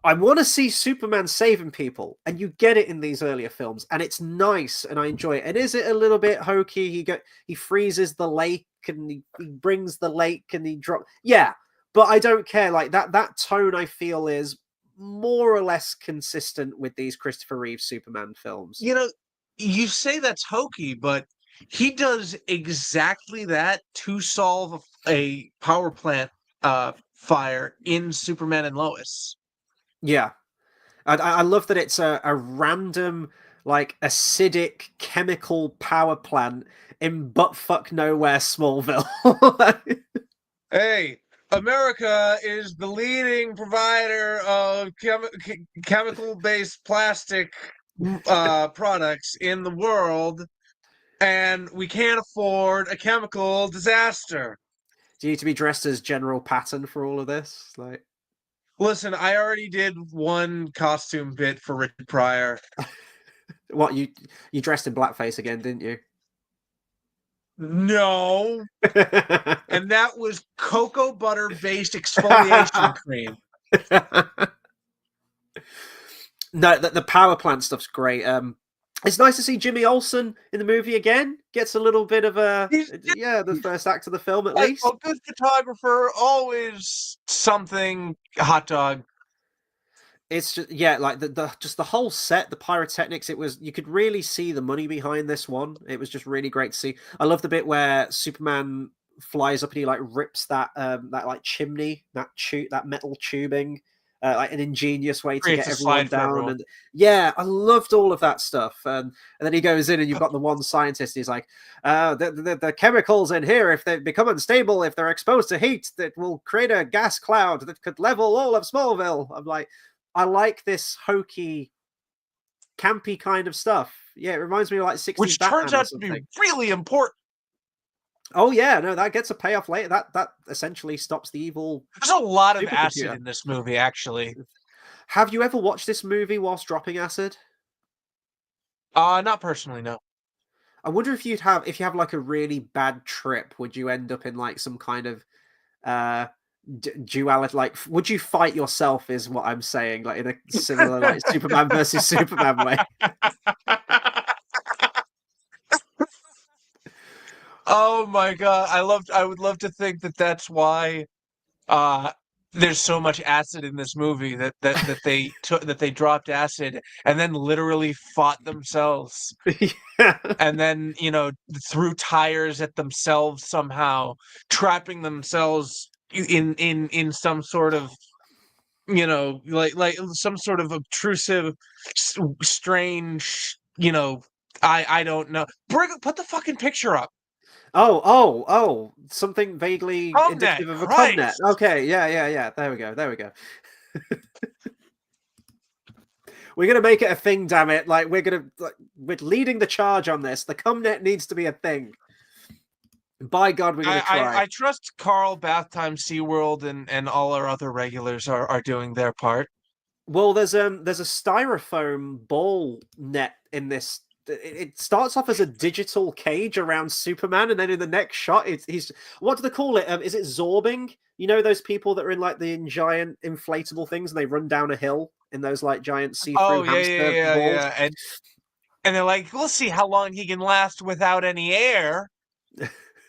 Speaker 1: I want to see Superman saving people, and you get it in these earlier films, and it's nice, and I enjoy it. And is it a little bit hokey? He freezes the lake, and he brings the lake, and he drops. Yeah, but I don't care. Like that tone, I feel, is more or less consistent with these Christopher Reeve Superman films.
Speaker 2: You know, you say that's hokey, but he does exactly that to solve a power plant fire in Superman and Lois.
Speaker 1: Yeah. I love that it's a random, like, acidic chemical power plant in buttfuck nowhere Smallville.
Speaker 2: Hey, America is the leading provider of chemical-based plastic products in the world, and we can't afford a chemical disaster.
Speaker 1: Do you need to be dressed as General Patton for all of this? Like,
Speaker 2: listen, I already did one costume bit for Richard Pryor.
Speaker 1: what, you dressed in blackface again, didn't you?
Speaker 2: No. And that was cocoa butter based exfoliation cream.
Speaker 1: No, the power plant stuff's great. It's nice to see Jimmy Olsen in the movie again. Gets a little bit of the first act of the film at least.
Speaker 2: A good photographer, always something hot dog.
Speaker 1: It's just, yeah, like the whole set, the pyrotechnics. It was, you could really see the money behind this one. It was just really great to see. I love the bit where Superman flies up and he like rips that like chimney, that metal tubing, like an ingenious way to
Speaker 2: Creates
Speaker 1: get
Speaker 2: a
Speaker 1: everyone
Speaker 2: slide for
Speaker 1: down.
Speaker 2: everyone.
Speaker 1: And yeah, I loved all of that stuff. And then he goes in, and you've got the one scientist. He's like, the chemicals in here, if they become unstable, if they're exposed to heat, that will create a gas cloud that could level all of Smallville. I'm like, I like this hokey, campy kind of stuff. Yeah, it reminds me of like 60s
Speaker 2: Which
Speaker 1: Batman
Speaker 2: turns
Speaker 1: or
Speaker 2: out to
Speaker 1: something.
Speaker 2: be really important.
Speaker 1: Oh yeah, no, that gets a payoff later. That essentially stops the evil.
Speaker 2: There's a lot of
Speaker 1: Supercomputer.
Speaker 2: acid in this movie, actually.
Speaker 1: Have you ever watched this movie whilst dropping acid?
Speaker 2: Not personally, no.
Speaker 1: I wonder if you have like a really bad trip, would you end up in like some kind of duality? Like, would you fight yourself? Is what I'm saying, like in a similar like Superman versus Superman way.
Speaker 2: Oh my god, I would love to think that that's why there's so much acid in this movie that they dropped acid and then literally fought themselves.
Speaker 1: Yeah.
Speaker 2: And then, threw tires at themselves somehow, trapping themselves in some sort of, like some sort of obtrusive, strange, I don't know. Put the fucking picture up.
Speaker 1: Oh, something vaguely
Speaker 2: Comnet,
Speaker 1: indicative of a comnet.
Speaker 2: Christ.
Speaker 1: Okay, yeah. There we go. We're gonna make it a thing, damn it! Like we're leading the charge on this. The comnet needs to be a thing. By God, we're gonna try.
Speaker 2: I trust Carl, Bath Time, SeaWorld, and all our other regulars are doing their part.
Speaker 1: Well, there's a styrofoam ball net in this. It starts off as a digital cage around Superman, and then in the next shot, he's what do they call it? Is it zorbing? You know those people that are in like the giant inflatable things, and they run down a hill in those like giant see-through hamster balls.
Speaker 2: Yeah. And they're like, we'll see how long he can last without any air.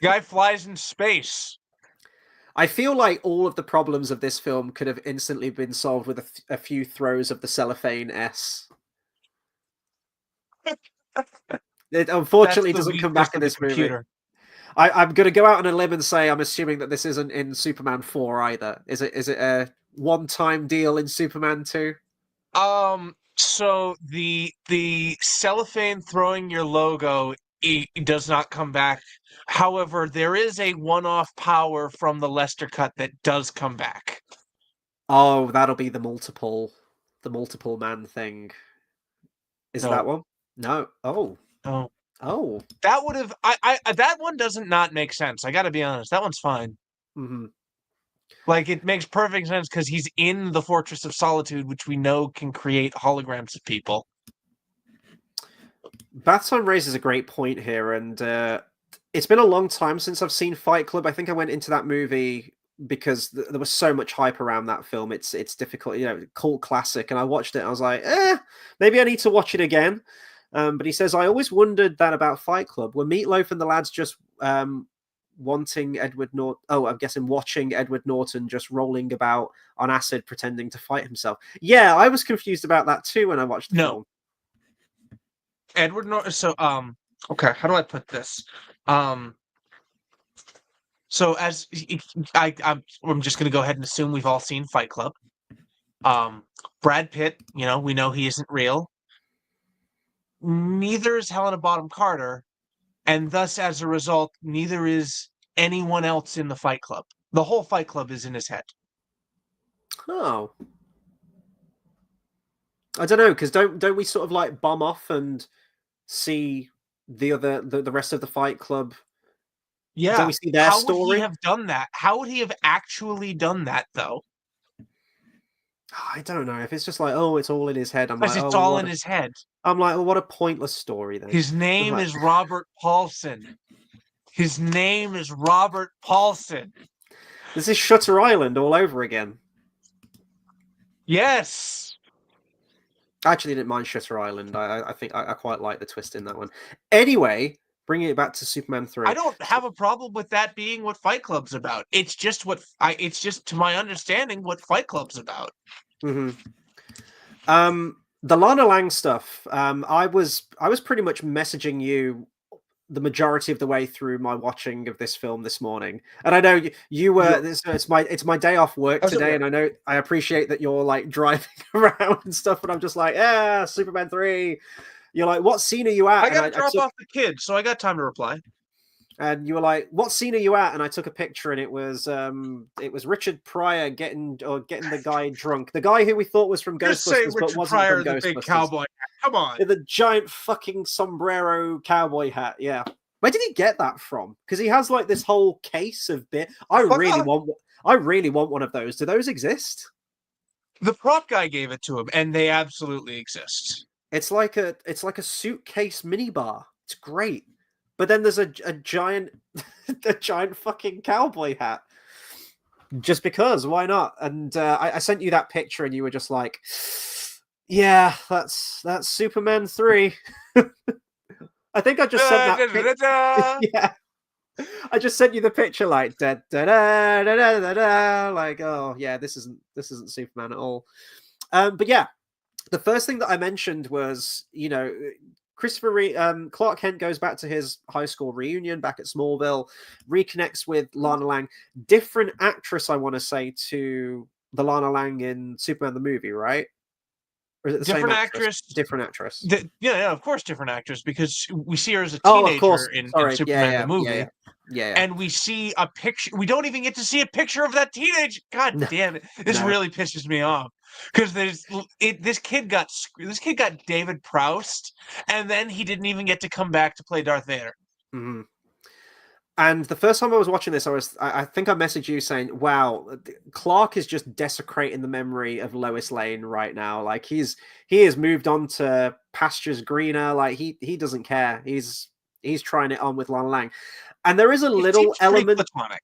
Speaker 2: Guy flies in space.
Speaker 1: I feel like all of the problems of this film could have instantly been solved with a few throws of the cellophane S. It unfortunately doesn't come back in this movie. I'm going to go out on a limb and say I'm assuming that this isn't in Superman 4 either. Is it a one-time deal in Superman 2?
Speaker 2: So the cellophane throwing your logo does not come back. However, there is a one-off power from the Lester cut that does come back.
Speaker 1: Oh, that'll be the multiple man thing. Is
Speaker 2: No.
Speaker 1: that one? No. Oh.
Speaker 2: No.
Speaker 1: Oh.
Speaker 2: That would have that one doesn't not make sense. I got to be honest. That one's fine.
Speaker 1: Mm-hmm.
Speaker 2: Like it makes perfect sense because he's in the Fortress of Solitude, which we know can create holograms of people.
Speaker 1: Bathson raises a great point here, and it's been a long time since I've seen Fight Club. I think I went into that movie because there was so much hype around that film. It's difficult, cult classic, and I watched it. And I was like, maybe I need to watch it again. But he says, I always wondered that about Fight Club. Were Meatloaf and the lads just wanting Edward Norton? Oh, I'm guessing watching Edward Norton just rolling about on acid, pretending to fight himself. Yeah, I was confused about that too when I watched the film.
Speaker 2: Edward Norton. So, okay, how do I put this? So as I'm just gonna go ahead and assume we've all seen Fight Club. Brad Pitt, we know he isn't real. Neither is Helena Bonham Carter, and thus, as a result, neither is anyone else in the Fight Club. The whole Fight Club is in his head.
Speaker 1: Oh, I don't know, because don't we sort of like bomb off and see the rest of the Fight Club?
Speaker 2: Yeah.
Speaker 1: Don't we see their story?
Speaker 2: Would he have done that? How would he have actually done that, though?
Speaker 1: I don't know. If it's just like, oh, it's all in his head. I'm like,
Speaker 2: it's all in his head.
Speaker 1: I'm like, well, what a pointless story then.
Speaker 2: His name is Robert Paulson. His name is Robert Paulson.
Speaker 1: This is Shutter Island all over again.
Speaker 2: Yes.
Speaker 1: I actually didn't mind Shutter Island. I think I quite like the twist in that one. Anyway, bringing it back to Superman 3.
Speaker 2: I don't have a problem with that being what Fight Club's about. It's just it's just, to my understanding, what Fight Club's about.
Speaker 1: Mm-hmm. The Lana Lang stuff. I was pretty much messaging you the majority of the way through my watching of this film this morning, and I know you were. It's my day off work today, and I know I appreciate that you're like driving around and stuff, and I'm just like, yeah, Superman 3. You're like, what scene are you at?
Speaker 2: I got to drop off the kid, so I got time to reply.
Speaker 1: And you were like, "What scene are you at?" And I took a picture, and it was Richard Pryor getting the guy drunk, the guy who we thought was from
Speaker 2: Just
Speaker 1: Ghostbusters,
Speaker 2: say Richard
Speaker 1: but wasn't
Speaker 2: Pryor,
Speaker 1: from
Speaker 2: the big
Speaker 1: Ghostbusters.
Speaker 2: cowboy hat. Come on,
Speaker 1: the giant fucking sombrero cowboy hat. Yeah, where did he get that from? Because he has like this whole case of beer. I really want one of those. Do those exist?
Speaker 2: The prop guy gave it to him, and they absolutely exist.
Speaker 1: It's like a suitcase minibar. It's great. But then there's a giant fucking cowboy hat. Just because, why not? And I sent you that picture, and you were just like, "Yeah, that's Superman 3." I think I just sent that. Yeah, I just sent you the picture, like da da da da da da. Like, oh yeah, this isn't Superman at all. But yeah, the first thing that I mentioned was, Clark Kent goes back to his high school reunion back at Smallville, reconnects with Lana Lang. Different actress, I want to say, to the Lana Lang in Superman the movie, right? Or is it the
Speaker 2: different
Speaker 1: same
Speaker 2: actress?
Speaker 1: Different actress.
Speaker 2: Yeah, of course, different actress, because we see her as a teenager in Superman the movie.
Speaker 1: Yeah.
Speaker 2: And we see a picture. We don't even get to see a picture of that teenage. God damn it! This really pisses me off, because this kid got David Proust, and then he didn't even get to come back to play Darth Vader.
Speaker 1: Mm-hmm. And the first time I was watching this, I think I messaged you saying, "Wow, Clark is just desecrating the memory of Lois Lane right now. Like he has moved on to pastures greener. Like he doesn't care. He's trying it on with Lana Lang." And there is a little element.
Speaker 2: Platonic.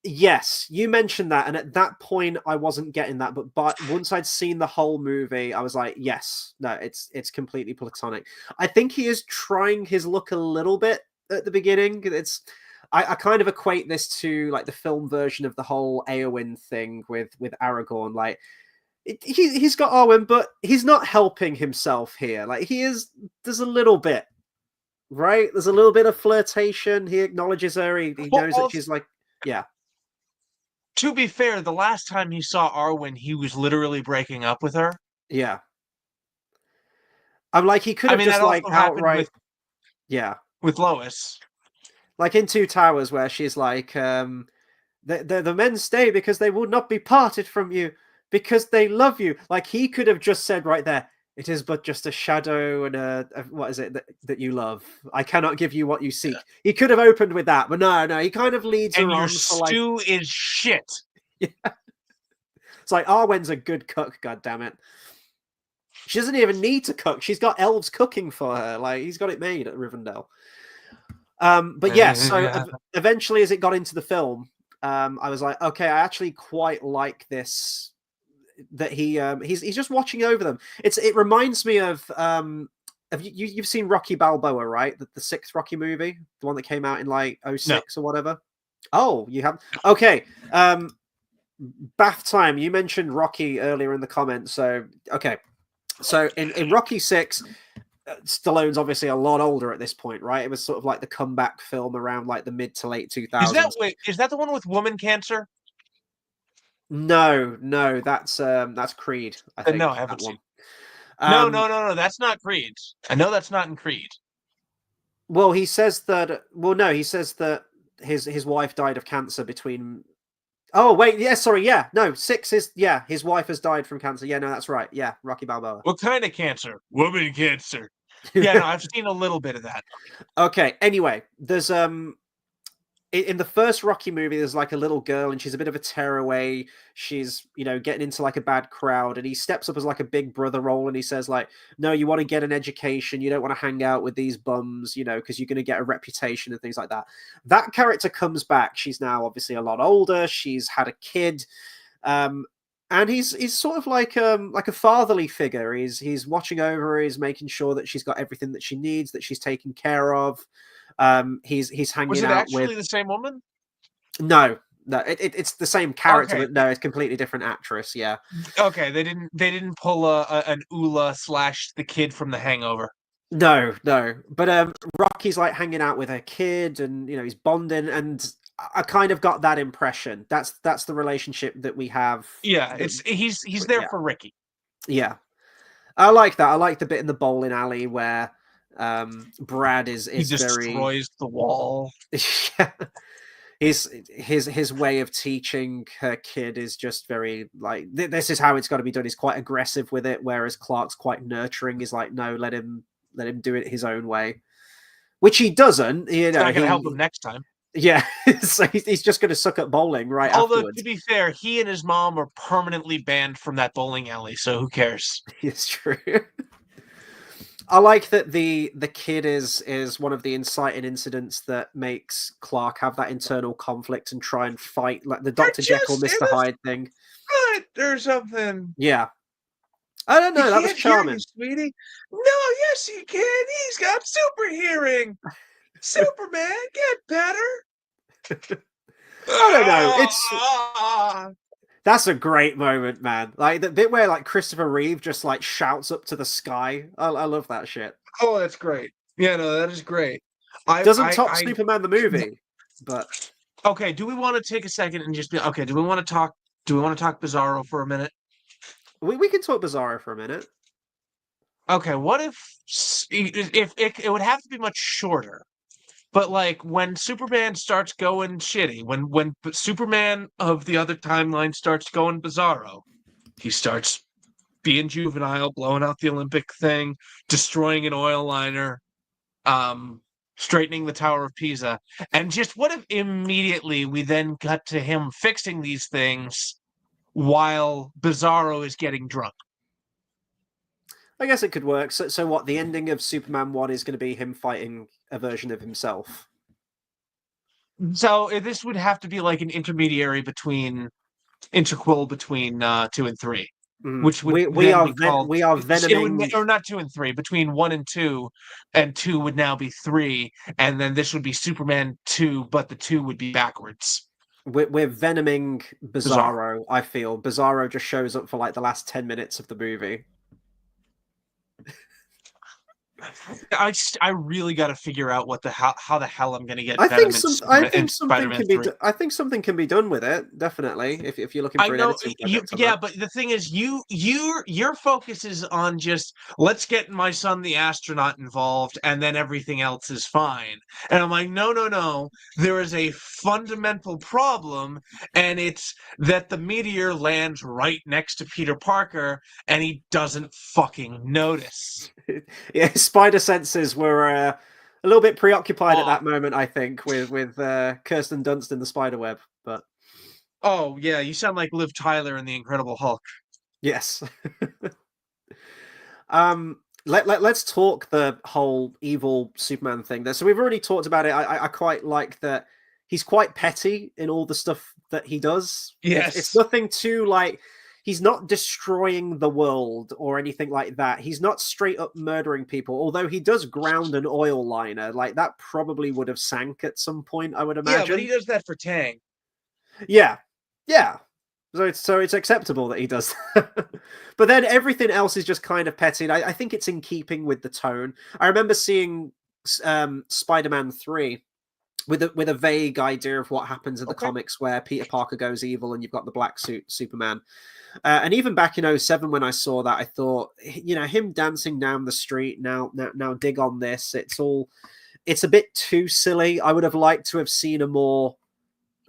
Speaker 1: Yes, you mentioned that, and at that point, I wasn't getting that. But once I'd seen the whole movie, I was like, "Yes, no, it's completely platonic." I think he is trying his luck a little bit at the beginning. I kind of equate this to like the film version of the whole Eowyn thing with Aragorn. Like he's got Arwen, but he's not helping himself here. Like there's a little bit. Right, there's a little bit of flirtation. He acknowledges her. He knows that she's like, yeah.
Speaker 2: To be fair, the last time he saw Arwen, he was literally breaking up with her.
Speaker 1: Yeah, I'm like, he could have just like outright,
Speaker 2: with Lois,
Speaker 1: like in Two Towers, where she's like, the men stay because they will not be parted from you because they love you. Like he could have just said right there, "It is but just a shadow and what is it that you love? I cannot give you what you seek." Yeah. He could have opened with that, but no. He kind of leads her on.
Speaker 2: And your stew is shit.
Speaker 1: Yeah. It's like Arwen's a good cook. God damn it! She doesn't even need to cook. She's got elves cooking for her. Like he's got it made at Rivendell. But yeah, so eventually, as it got into the film, I was like, okay, I actually quite like this. That he's just watching over them. It reminds me of you've seen Rocky Balboa, right? The sixth Rocky movie, the one that came out in like 2006 or whatever. Oh, you have? Okay. Bath time. You mentioned Rocky earlier in the comments, so okay. So in Rocky 6, Stallone's obviously a lot older at this point, right? It was sort of like the comeback film around like the mid to late 2000s.
Speaker 2: Is that the one with woman cancer?
Speaker 1: No, that's Creed. I think.
Speaker 2: No, I haven't seen. No, that's not Creed. I know that's not in Creed.
Speaker 1: Well, he says that. Well, no, he says that his wife died of cancer between. Oh wait, yeah, sorry, yeah, no, 6 is his wife has died from cancer. Yeah, no, that's right. Yeah, Rocky Balboa.
Speaker 2: What kind of cancer? Woman cancer. Yeah, no, I've seen a little bit of that.
Speaker 1: Okay. Anyway, there's in the first Rocky movie, there's like a little girl and she's a bit of a tearaway. She's, getting into like a bad crowd, and he steps up as like a big brother role and he says like, "No, you want to get an education. You don't want to hang out with these bums, because you're going to get a reputation," and things like that. That character comes back. She's now obviously a lot older. She's had a kid. And he's sort of like a fatherly figure. He's watching over her. He's making sure that she's got everything that she needs, that she's taken care of. He's hanging out with. Was it
Speaker 2: actually the same woman?
Speaker 1: No, it's the same character, but no, it's completely different actress. Yeah.
Speaker 2: Okay, they didn't pull an Ula / the kid from The Hangover.
Speaker 1: No, no. But Rocky's like hanging out with her kid, and he's bonding, and I kind of got that impression. That's the relationship that we have.
Speaker 2: Yeah,
Speaker 1: That,
Speaker 2: he's there
Speaker 1: yeah,
Speaker 2: for Ricky.
Speaker 1: yeah. I like that. I like the bit in the bowling alley where Brad
Speaker 2: He
Speaker 1: is very
Speaker 2: destroys the wall.
Speaker 1: yeah. His way of teaching her kid is just very like this is how it's got to be done. He's quite aggressive with it, whereas Clark's quite nurturing. He's like, no, let him do it his own way, which he doesn't.
Speaker 2: It's not going to help him next time.
Speaker 1: Yeah, so he's just going to suck at bowling right
Speaker 2: Although,
Speaker 1: afterwards.
Speaker 2: to be fair, he and his mom are permanently banned from that bowling alley, so who cares?
Speaker 1: It's true. I like that the kid is one of the inciting incidents that makes Clark have that internal conflict and try and fight like the Dr. Jekyll, Mr. Hyde thing.
Speaker 2: Foot or something.
Speaker 1: Yeah. I don't know,
Speaker 2: He
Speaker 1: that was
Speaker 2: can't hear
Speaker 1: charming.
Speaker 2: you, sweetie. No, yes, he can. He's got super hearing. Superman, get better.
Speaker 1: I don't know. That's a great moment, man. Like the bit where like Christopher Reeve just like shouts up to the sky. I love that shit.
Speaker 2: Oh, that's great. Yeah, no, that is great.
Speaker 1: Doesn't top Superman the movie, but
Speaker 2: okay. Do we want to take a second and just be okay? Do we want to talk? Do we want to talk Bizarro for a minute?
Speaker 1: we can talk Bizarro for a minute.
Speaker 2: Okay, what if it would have to be much shorter? But like when Superman starts going shitty, when Superman of the other timeline starts going bizarro, he starts being juvenile, blowing out the Olympic thing, destroying an oil liner, straightening the Tower of Pisa, and just what if immediately we then cut to him fixing these things while Bizarro is getting drunk?
Speaker 1: I guess it could work. So what? The ending of Superman 1 is going to be him fighting a version of himself.
Speaker 2: So this would have to be like an interquel between 2 and 3, which would
Speaker 1: we are
Speaker 2: be called
Speaker 1: venoming,
Speaker 2: or not 2 and 3, between 1 and 2 would now be 3, and then this would be Superman 2, but the 2 would be backwards.
Speaker 1: We're venoming Bizarro. I feel Bizarro just shows up for like the last 10 minutes of the movie.
Speaker 2: I really got to figure out how the hell I'm going to get.
Speaker 1: I think something can be done with it. Definitely, if you're looking for an editing project.
Speaker 2: Yeah, but the thing is, your focus is on just let's get my son the astronaut involved, and then everything else is fine. And I'm like, no. There is a fundamental problem, and it's that the meteor lands right next to Peter Parker, and he doesn't fucking notice.
Speaker 1: Yeah, spider senses were a little bit preoccupied at that moment, I think, with Kirsten Dunst in the spiderweb. But
Speaker 2: oh yeah, you sound like Liv Tyler in The Incredible Hulk.
Speaker 1: Yes. Let's talk the whole evil Superman thing there. So we've already talked about it. I quite like that he's quite petty in all the stuff that he does.
Speaker 2: Yes.
Speaker 1: It's nothing too like. He's not destroying the world or anything like that. He's not straight up murdering people, although he does ground an oil liner. Like, that probably would have sank at some point, I would imagine.
Speaker 2: Yeah, but he does that for Tang.
Speaker 1: Yeah. So it's acceptable that he does that. But then everything else is just kind of petty. I think it's in keeping with the tone. I remember seeing Spider-Man 3 with a vague idea of what happens in the comics where Peter Parker goes evil and you've got the black suit Superman. And even back in 2007 when I saw that, I thought, him dancing down the street, now dig on this. It's a bit too silly. I would have liked to have seen a more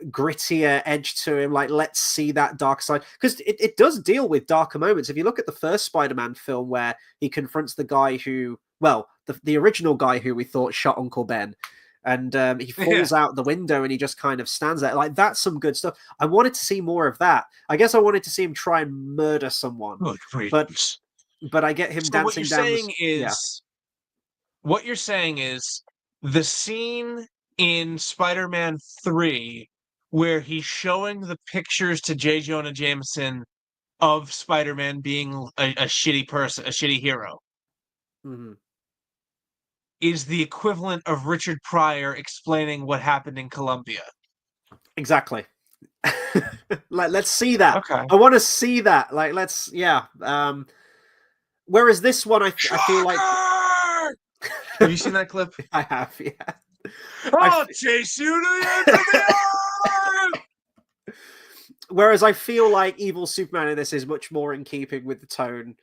Speaker 1: grittier edge to him. Like, let's see that dark side. Because it does deal with darker moments. If you look at the first Spider-Man film where he confronts the guy who, well, the original guy who we thought shot Uncle Ben, and he falls out the window and he just kind of stands there. Like, that's some good stuff. I wanted to see more of that. I guess I wanted to see him try and murder someone. But I get him dancing down.
Speaker 2: What you're saying is the scene in Spider-Man 3 where he's showing the pictures to J. Jonah Jameson of Spider-Man being a shitty person, a shitty hero.
Speaker 1: Mm-hmm.
Speaker 2: Is the equivalent of Richard Pryor explaining what happened in Colombia.
Speaker 1: Exactly. Let's see that.
Speaker 2: Okay.
Speaker 1: I want to see that. Like, whereas this one, I feel like
Speaker 2: Have you seen that clip?
Speaker 1: I have, yeah.
Speaker 2: I'll chase you to the end of the earth!
Speaker 1: Whereas I feel like evil Superman in this is much more in keeping with the tone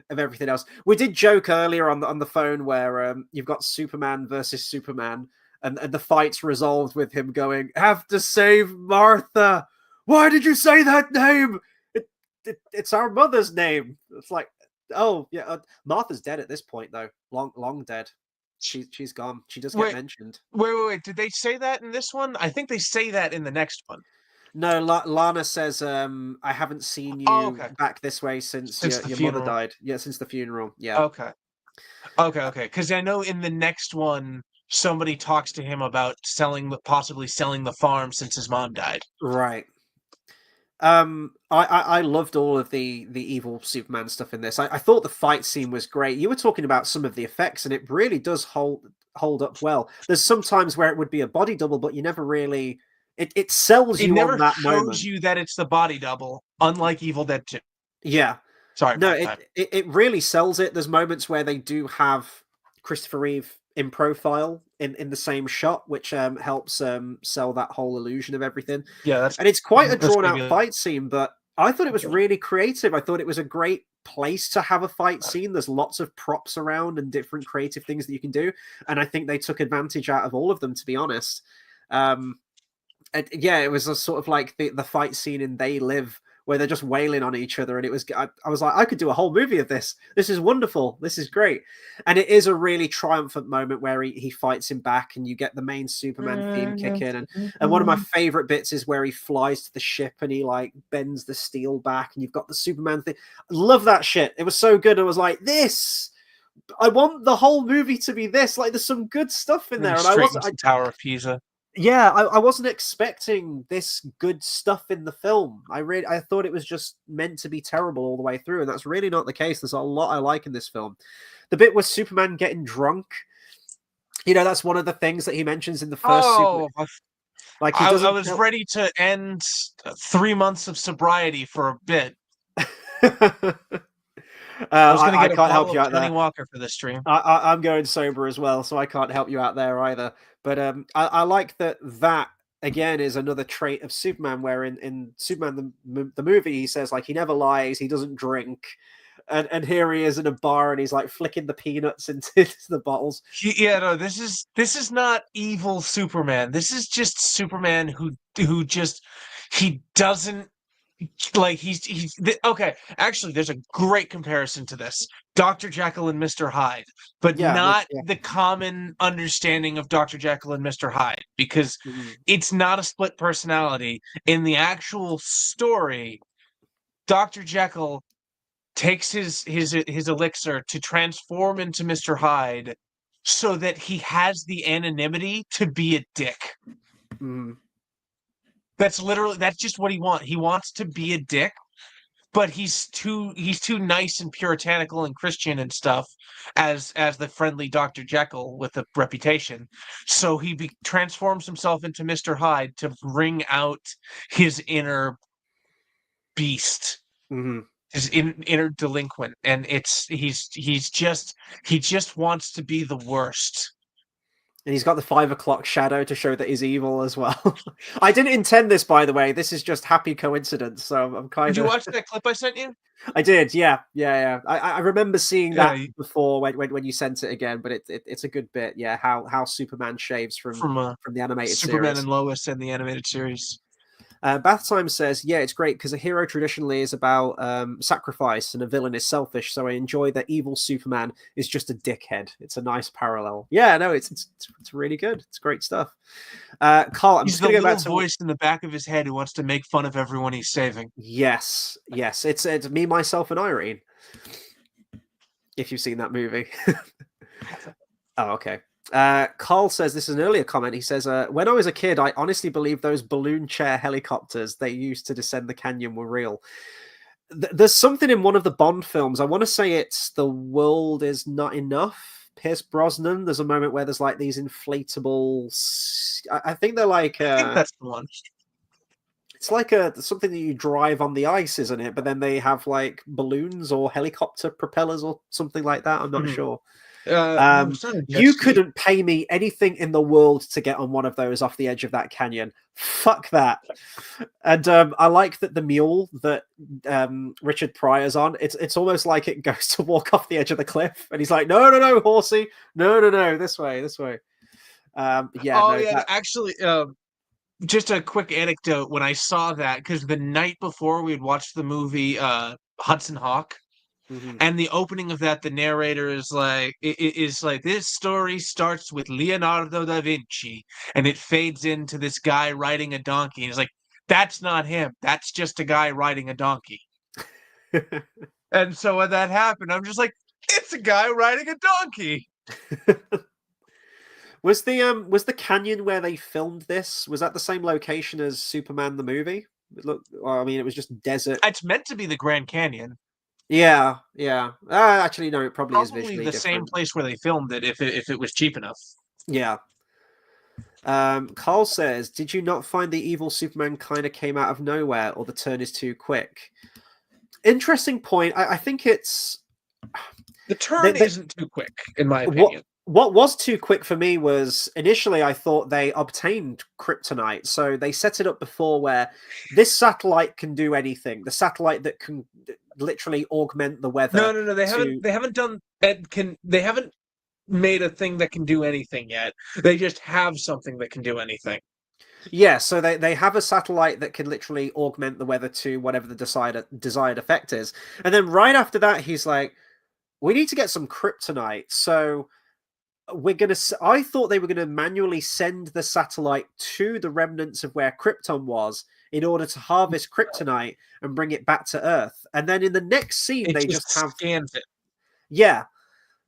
Speaker 1: of everything else. We did joke earlier on the phone where you've got Superman versus Superman, and the fight's resolved with him going, "Have to save Martha. Why did you say that name? It's our mother's name." It's like, oh yeah, Martha's dead at this point though, long dead. She's gone. She does get mentioned.
Speaker 2: Wait. Did they say that in this one? I think they say that in the next one.
Speaker 1: No, Lana says, "I haven't seen you back this way since your mother died." Yeah, since the funeral. Yeah.
Speaker 2: Okay. Because I know in the next one, somebody talks to him about possibly selling the farm since his mom died.
Speaker 1: Right. I loved all of the evil Superman stuff in this. I thought the fight scene was great. You were talking about some of the effects, and it really does hold up well. There's some times where it would be a body double, but you never really it sells you on that moment.
Speaker 2: It never shows you that it's the body double, unlike Evil Dead 2.
Speaker 1: Yeah.
Speaker 2: Sorry.
Speaker 1: No, it really sells it. There's moments where they do have Christopher Reeve in profile in the same shot, which helps sell that whole illusion of everything.
Speaker 2: Yeah,
Speaker 1: and it's quite a drawn out fight scene, but I thought it was really creative. I thought it was a great place to have a fight scene. There's lots of props around and different creative things that you can do, and I think they took advantage out of all of them, to be honest. Yeah, it was a sort of like the fight scene in They Live, where they're just wailing on each other, and it was I was like, I could do a whole movie of this. This is wonderful. This is great. And it is a really triumphant moment where he fights him back, and you get the main Superman theme kick in. And one of my favorite bits is where he flies to the ship and he like bends the steel back, and you've got the Superman thing. I love that shit. It was so good. I was like, I want the whole movie to be this. Like, there's some good stuff in there. And I wasn't
Speaker 2: Tower of Pisa.
Speaker 1: Yeah, I wasn't expecting this good stuff in the film. I thought it was just meant to be terrible all the way through, and that's really not the case. There's a lot I like in this film. The bit with Superman getting drunk, that's one of the things that he mentions in the first.
Speaker 2: Like I was ready to end 3 months of sobriety for a bit. I was going to get a bottle of Johnny Walker for this stream.
Speaker 1: I'm going sober as well, so I can't help you out there either. But I like that again is another trait of Superman, where in Superman the movie he says like he never lies, he doesn't drink, and here he is in a bar and he's like flicking the peanuts into the bottles.
Speaker 2: This is not evil Superman. This is just Superman who just he doesn't. Like he's okay. Actually, there's a great comparison to this: Dr. Jekyll and Mr. Hyde, but not the common understanding of Dr. Jekyll and Mr. Hyde, because it's not a split personality. In the actual story, Dr. Jekyll takes his elixir to transform into Mr. Hyde, so that he has the anonymity to be a dick. That's just what he wants. He wants to be a dick, but he's too nice and puritanical and Christian and stuff as the friendly Dr. Jekyll with a reputation. So he transforms himself into Mr. Hyde to bring out his inner beast, his inner delinquent, and he just wants to be the worst.
Speaker 1: And he's got the 5 o'clock shadow to show that he's evil as well. I didn't intend this, by the way. This is just happy coincidence. So I'm kind of.
Speaker 2: Did you watch that clip I sent you?
Speaker 1: I did. Yeah. I remember seeing that before when you sent it again. But it's a good bit. Yeah. How Superman shaves from the animated
Speaker 2: Superman
Speaker 1: series.
Speaker 2: and Lois and the animated series.
Speaker 1: Bath Time says, yeah, it's great because a hero traditionally is about sacrifice and a villain is selfish. So I enjoy that evil Superman is just a dickhead. It's a nice parallel. Yeah, no, it's really good. It's great stuff. Carl, I'm
Speaker 2: just going to go back to voice in the back of his head who wants to make fun of everyone he's saving.
Speaker 1: Yes. It's me, myself, and Irene. If you've seen that movie. Oh, okay. Carl says, this is an earlier comment. He says, when I was a kid, I honestly believed those balloon chair helicopters they used to descend the canyon were real. There's something in one of the Bond films. I want to say it's The World Is Not Enough. Pierce Brosnan. There's a moment where there's like these inflatable. I think they're like.
Speaker 2: I think that's the one.
Speaker 1: It's like something that you drive on the ice, isn't it? But then they have like balloons or helicopter propellers or something like that. I'm not sure.
Speaker 2: No, it's not a jet
Speaker 1: You
Speaker 2: ski.
Speaker 1: couldn't pay me anything in the world to get on one of those off the edge of that canyon. Fuck that. And I like that the mule that Richard Pryor's on, it's almost like it goes to walk off the edge of the cliff, and he's like, no, no, no, horsey, no, no, no, this way, this way. Yeah,
Speaker 2: Oh
Speaker 1: no,
Speaker 2: yeah,
Speaker 1: that...
Speaker 2: actually, just a quick anecdote. When I saw that, because the night before we had watched the movie Hudson Hawk,
Speaker 1: Mhm.
Speaker 2: and the opening of that, the narrator is like this story starts with Leonardo da Vinci, and it fades into this guy riding a donkey. And he's like, that's not him. That's just a guy riding a donkey. And so when that happened, I'm just like, it's a guy riding a donkey.
Speaker 1: Was the canyon where they filmed this, was that the same location as Superman the movie? Well, I mean, it was just desert.
Speaker 2: It's meant to be the Grand Canyon.
Speaker 1: Yeah, yeah. Actually, no, it probably is
Speaker 2: Probably
Speaker 1: visually
Speaker 2: the same
Speaker 1: different.
Speaker 2: place where they filmed it if it was cheap enough.
Speaker 1: Yeah. Carl says, "Did you not find the evil Superman kind of came out of nowhere, or the turn is too quick?" Interesting point. I think it's
Speaker 2: The turn isn't too quick, in my opinion.
Speaker 1: What was too quick for me was initially I thought they obtained kryptonite, so they set it up before where this satellite can do anything. The satellite that can literally augment the weather.
Speaker 2: No. They haven't done they haven't made a thing that can do anything yet. They just have something that can do anything.
Speaker 1: Yeah, so they have a satellite that can literally augment the weather to whatever the desired effect is. And then right after that, he's like, we need to get some kryptonite. So I thought they were going to manually send the satellite to the remnants of where Krypton was in order to harvest kryptonite and bring it back to Earth. And then in the next scene, they just have...
Speaker 2: scans it.
Speaker 1: Yeah.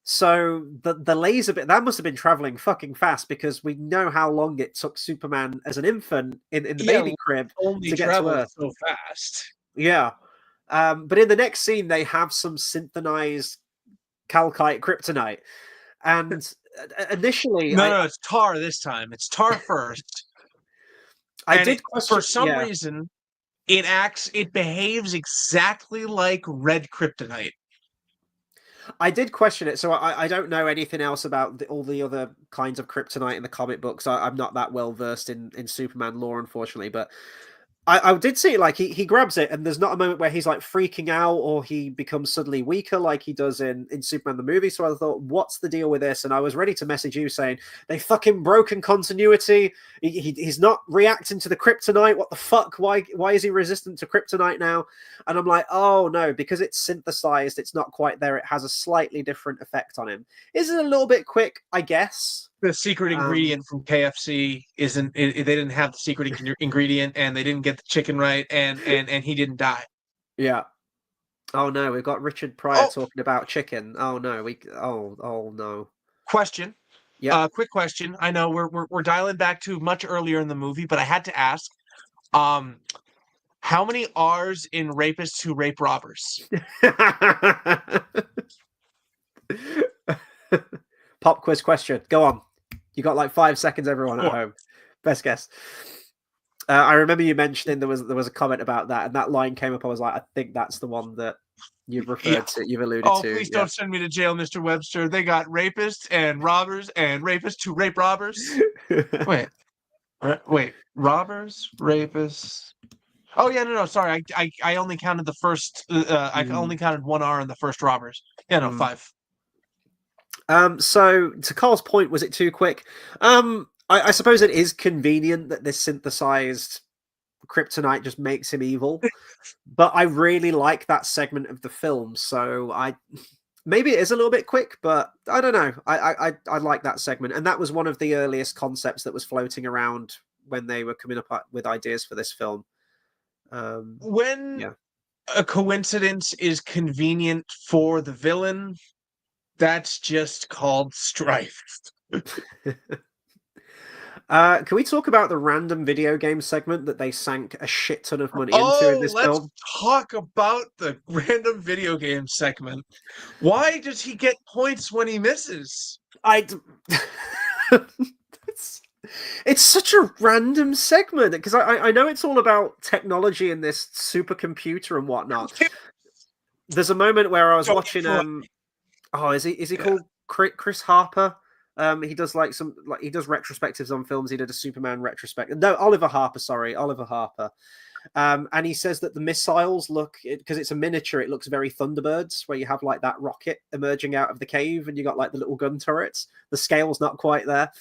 Speaker 1: So the laser bit, that must have been traveling fucking fast, because we know how long it took Superman as an infant in the baby crib
Speaker 2: only
Speaker 1: to get to Earth.
Speaker 2: So fast.
Speaker 1: Yeah. But in the next scene, they have some synthesized calcite kryptonite. And initially...
Speaker 2: No, it's tar this time. It's tar first. For some reason, it behaves exactly like red kryptonite.
Speaker 1: I did question it, so I don't know anything else about all the other kinds of kryptonite in the comic books. I'm not that well versed in Superman lore, unfortunately, but I did see, like, he grabs it, and there's not a moment where he's, like, freaking out or he becomes suddenly weaker like he does in Superman the movie, so I thought, what's the deal with this? And I was ready to message you saying, they fucking broken continuity, he's not reacting to the kryptonite, what the fuck, why is he resistant to kryptonite now? And I'm like, oh no, because it's synthesized, it's not quite there, it has a slightly different effect on him. Is it a little bit quick? I guess.
Speaker 2: The secret ingredient from KFC isn't. They didn't have the secret ingredient, and they didn't get the chicken right, and he didn't die.
Speaker 1: Yeah. Oh no, we've got Richard Pryor talking about chicken. Oh no, oh no.
Speaker 2: Question.
Speaker 1: Yeah.
Speaker 2: Quick question. I know we're dialing back to much earlier in the movie, but I had to ask. How many R's in rapists who rape robbers?
Speaker 1: Pop quiz question. Go on. You got like 5 seconds, everyone at home. Best guess. I remember you mentioning there was a comment about that, and that line came up. I was like, I think that's the one that you've referred to, you've alluded to.
Speaker 2: Oh, please don't send me to jail, Mr. Webster. They got rapists and robbers and rapists who rape robbers. Wait. Robbers, rapists. Oh yeah, no. Sorry, I only counted the first. I only counted one R in the first robbers. Yeah, no, 5.
Speaker 1: So to Carl's point, was it too quick? I suppose it is convenient that this synthesized kryptonite just makes him evil, but I really like that segment of the film. So maybe it is a little bit quick, but I don't know. I like that segment, and that was one of the earliest concepts that was floating around when they were coming up with ideas for this film.
Speaker 2: When a coincidence is convenient for the villain, that's just called strife.
Speaker 1: Can we talk about the random video game segment that they sank a shit ton of money into in this film?
Speaker 2: Let's talk about the random video game segment. Why does he get points when he misses?
Speaker 1: It's such a random segment, because I know it's all about technology and this supercomputer and whatnot. There's a moment where I was watching is he called Chris Harper. He does he does retrospectives on films. He did a Superman retrospective. No, Oliver Harper. Sorry, Oliver Harper. And he says that the missiles look, because it's a miniature, it looks very Thunderbirds, where you have like that rocket emerging out of the cave, and you got like the little gun turrets. The scale's not quite there.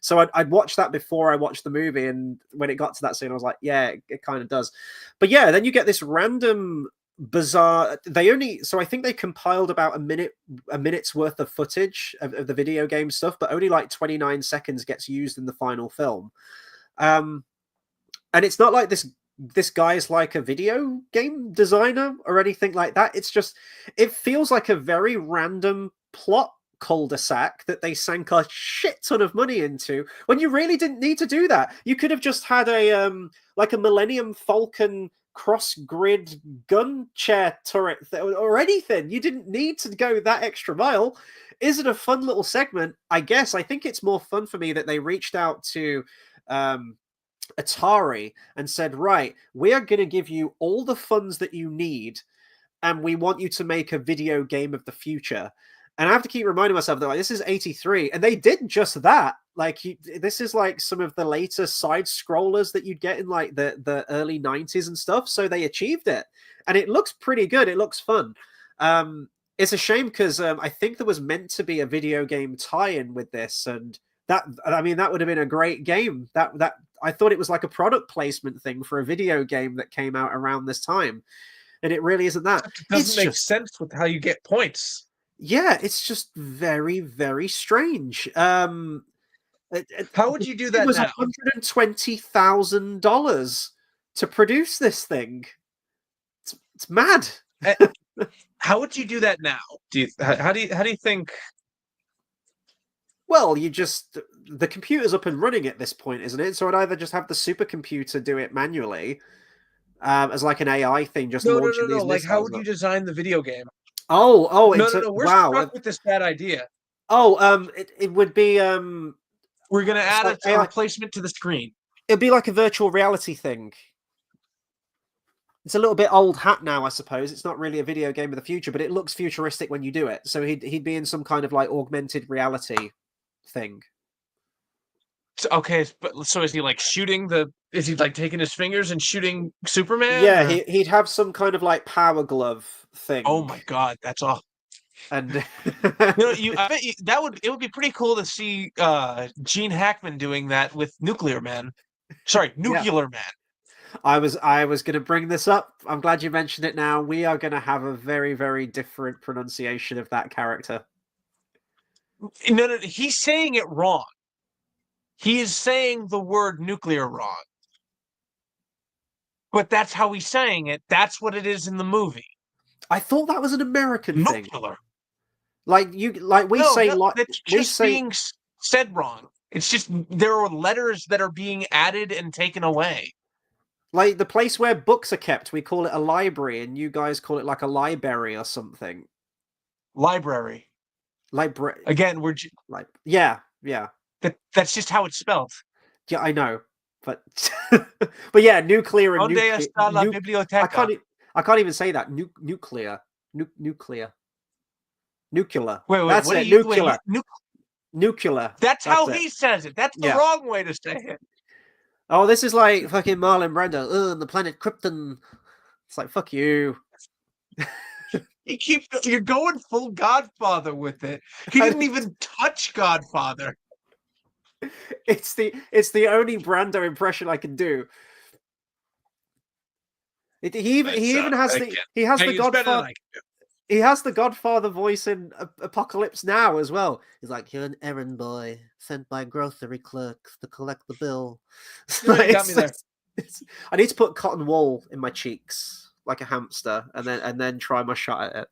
Speaker 1: So I'd watched that before I watched the movie, and when it got to that scene, I was like, yeah, it kind of does. But yeah, then you get this random bizarre. So I think they compiled about a minute's worth of footage of the video game stuff, but only like 29 seconds gets used in the final film. And it's not like this guy is like a video game designer or anything like that. It's just, it feels like a very random plot cul-de-sac that they sank a shit ton of money into when you really didn't need to do that. You could have just had a like a Millennium Falcon cross-grid gun chair turret or anything. You didn't need to go that extra mile. Is it a fun little segment? I guess. I think it's more fun for me that they reached out to Atari and said, right, we are going to give you all the funds that you need, and we want you to make a video game of the future. And I have to keep reminding myself that, like, this is 83, and they did just that. Like, this is like some of the later side scrollers that you'd get in like the early 90s and stuff. So they achieved it, and it looks pretty good. It looks fun. It's a shame because I think there was meant to be a video game tie-in with this, and that would have been a great game. That I thought it was like a product placement thing for a video game that came out around this time, and it really isn't that.
Speaker 2: It doesn't make sense with how you get points.
Speaker 1: Yeah, it's just very, very strange.
Speaker 2: How would you do that?
Speaker 1: It was $120,000 to produce this thing. It's mad.
Speaker 2: How would you do that now? How do you think?
Speaker 1: Well, the computer's up and running at this point, isn't it? So I'd either just have the supercomputer do it manually, as like an AI thing, just launching these missiles.
Speaker 2: Like, how would you design the video game?
Speaker 1: No.
Speaker 2: We're stuck with this bad idea.
Speaker 1: It would be
Speaker 2: we're gonna add a replacement to the screen.
Speaker 1: It'd be like a virtual reality thing. It's a little bit old hat now, I suppose. It's not really a video game of the future, but it looks futuristic when you do it. So he'd be in some kind of like augmented reality thing.
Speaker 2: Okay, but so is he like shooting is he like taking his fingers and shooting Superman?
Speaker 1: Yeah, he'd have some kind of like power glove thing.
Speaker 2: Oh my god, that's awesome.
Speaker 1: And
Speaker 2: I bet it would be pretty cool to see Gene Hackman doing that with Nuclear Man. Nuclear Man.
Speaker 1: I was going to bring this up. I'm glad you mentioned it now. We are going to have a very, very different pronunciation of that character.
Speaker 2: No, he's saying it wrong. He is saying the word nuclear wrong. But that's how he's saying it. That's what it is in the movie.
Speaker 1: I thought that was an American thing.
Speaker 2: Nuclear.
Speaker 1: It's
Speaker 2: just being said wrong. It's just there are letters that are being added and taken away.
Speaker 1: Like the place where books are kept, we call it a library, and you guys call it like a library or something.
Speaker 2: Library. Again,
Speaker 1: yeah.
Speaker 2: That's just how it's spelled.
Speaker 1: Yeah, I know, but but yeah, nuclear and nuclear. I can't even say that. Nuclear.
Speaker 2: Wait,
Speaker 1: that's
Speaker 2: what
Speaker 1: it. Nuclear. Nuclear.
Speaker 2: That's how he says it. That's the wrong way to say it.
Speaker 1: Oh, this is like fucking Marlon Brando. The planet Krypton. It's like, fuck you.
Speaker 2: You're going full Godfather with it. He didn't even touch Godfather.
Speaker 1: It's the only Brando impression I can do. He even has the Godfather. He has the Godfather voice in Apocalypse Now as well. He's like, you're an errand boy sent by grocery clerks to collect the bill.
Speaker 2: You got me there.
Speaker 1: I need to put cotton wool in my cheeks like a hamster, and then try my shot at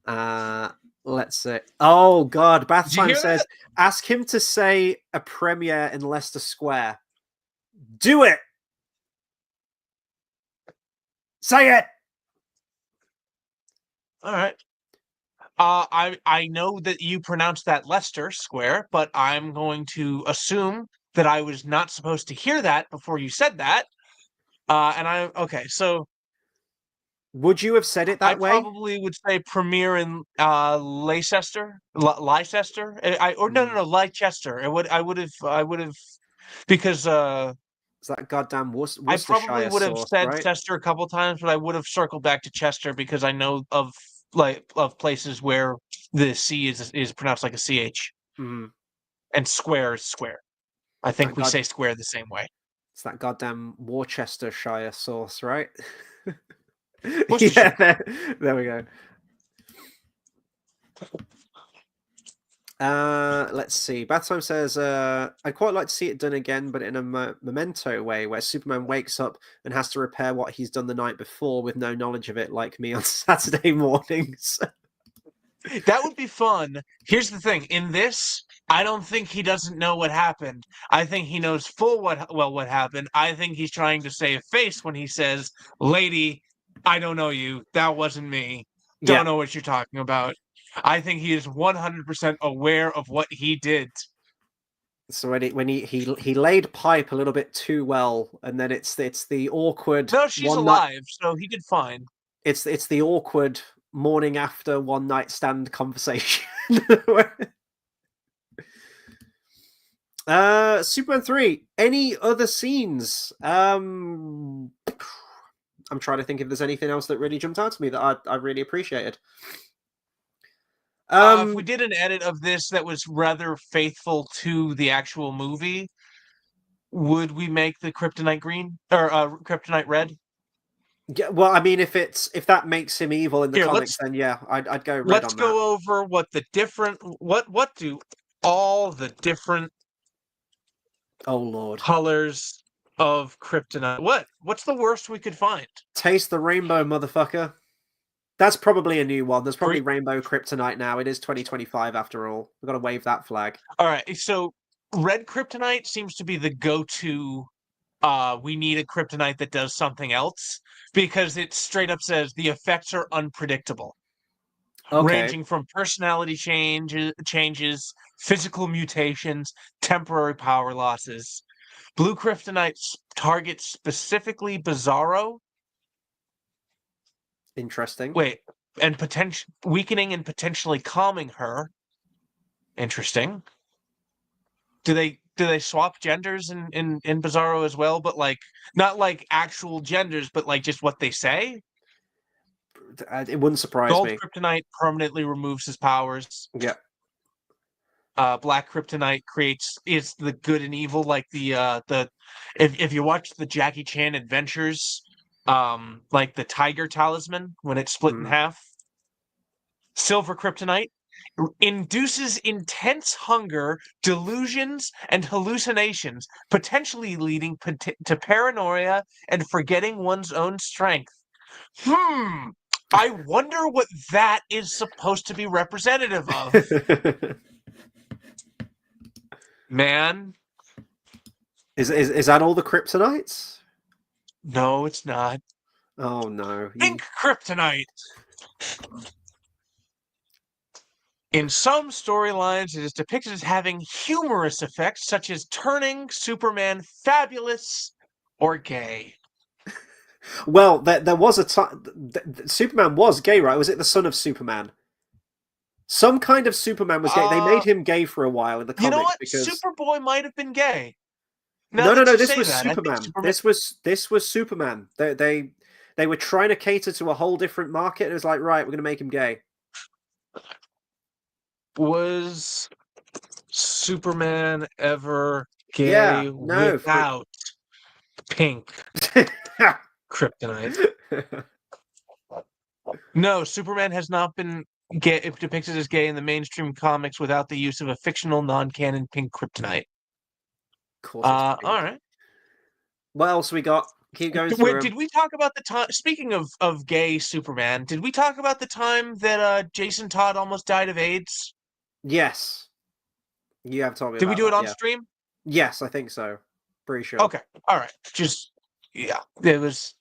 Speaker 1: it. Let's see. Oh God, Bathtime says, ask him to say a premiere in Leicester Square. Do it. Say it.
Speaker 2: All right. I know that you pronounced that Leicester Square, but I'm going to assume that I was not supposed to hear that before you said that. So
Speaker 1: Would you have said it
Speaker 2: I
Speaker 1: that way?
Speaker 2: probably would say Premiere in Leicester, Leicester. No, Leicester. I would have, because
Speaker 1: It's that goddamn
Speaker 2: I probably
Speaker 1: Worcestershire
Speaker 2: would have
Speaker 1: sauce,
Speaker 2: said
Speaker 1: right?
Speaker 2: Chester a couple times, but I would have circled back to Chester because I know of places where the C is pronounced like a CH
Speaker 1: Mm.
Speaker 2: and square is square. I
Speaker 1: It's that
Speaker 2: think we say square the same way.
Speaker 1: it's that goddamn Worcestershire sauce, right? Yeah,
Speaker 2: Worcestershire.
Speaker 1: there we go. Let's see. Bathtime says, I'd quite like to see it done again, but in a memento way, where Superman wakes up and has to repair what he's done the night before with no knowledge of it, like me on Saturday mornings.
Speaker 2: That would be fun. Here's the thing. In this, I don't think he doesn't know what happened. I think he knows what happened. I think he's trying to save face when he says, "Lady, I don't know you. That wasn't me.
Speaker 1: Yeah.
Speaker 2: Don't know what you're talking about." I think he is 100% aware of what he did.
Speaker 1: So when he laid pipe a little bit too well, and then it's the awkward
Speaker 2: No, she's
Speaker 1: one night.
Speaker 2: alive, so he did fine.
Speaker 1: It's the awkward morning after one night stand conversation. Superman 3. Any other scenes? I'm trying to think if there's anything else that really jumped out to me that I really appreciated.
Speaker 2: If we did an edit of this that was rather faithful to the actual movie, would we make the kryptonite green or kryptonite red?
Speaker 1: Yeah, well, I mean, if that makes him evil in the
Speaker 2: Here,
Speaker 1: comics, then yeah, I'd go red
Speaker 2: let's
Speaker 1: on that.
Speaker 2: go over what do all the different
Speaker 1: Oh Lord,
Speaker 2: colors of kryptonite. What's the worst we could find?
Speaker 1: Taste the rainbow, motherfucker. That's probably a new one. There's probably
Speaker 2: Green.
Speaker 1: rainbow kryptonite now. It is 2025 after all. We've got to wave that flag.
Speaker 2: All right, so red kryptonite seems to be the go-to. We need a kryptonite that does something else because it straight up says the effects are unpredictable.
Speaker 1: Okay.
Speaker 2: Ranging from personality changes, physical mutations, temporary power losses. Blue kryptonite targets specifically Bizarro.
Speaker 1: Interesting.
Speaker 2: Wait, and weakening and potentially calming her. Interesting. Do they swap genders in Bizarro as well? But like not like actual genders, but like just what they say.
Speaker 1: It wouldn't surprise
Speaker 2: Gold
Speaker 1: me.
Speaker 2: kryptonite permanently removes his powers.
Speaker 1: Yeah.
Speaker 2: Black kryptonite is the good and evil, like the if you watch the Jackie Chan Adventures, like the tiger talisman when it's split in half. Silver kryptonite induces intense hunger, delusions, and hallucinations, potentially leading to paranoia and forgetting one's own strength. I wonder what that is supposed to be representative of. Man.
Speaker 1: Is that all the kryptonites?
Speaker 2: No, it's not.
Speaker 1: Oh no.
Speaker 2: Pink kryptonite. In some storylines, it is depicted as having humorous effects, such as turning Superman fabulous or gay.
Speaker 1: Well, there was a time. Superman was gay, right? Was it the son of Superman? Some kind of Superman was gay. They made him gay for a while in the comics.
Speaker 2: You know what?
Speaker 1: Because
Speaker 2: Superboy might have been gay.
Speaker 1: No. This was Superman. This was Superman. They were trying to cater to a whole different market. And it was like, right, we're going to make him gay.
Speaker 2: Was Superman ever gay without pink kryptonite? No, Superman has not been depicted as gay in the mainstream comics without the use of a fictional non-canon pink kryptonite. All right.
Speaker 1: What else we got? Keep going through.
Speaker 2: Did we talk about the time? Speaking of gay Superman, did we talk about the time that Jason Todd almost died of AIDS?
Speaker 1: Yes. You have told me.
Speaker 2: Did we do it on stream?
Speaker 1: Yes, I think so. Pretty sure.
Speaker 2: Okay. All right. Just yeah. It was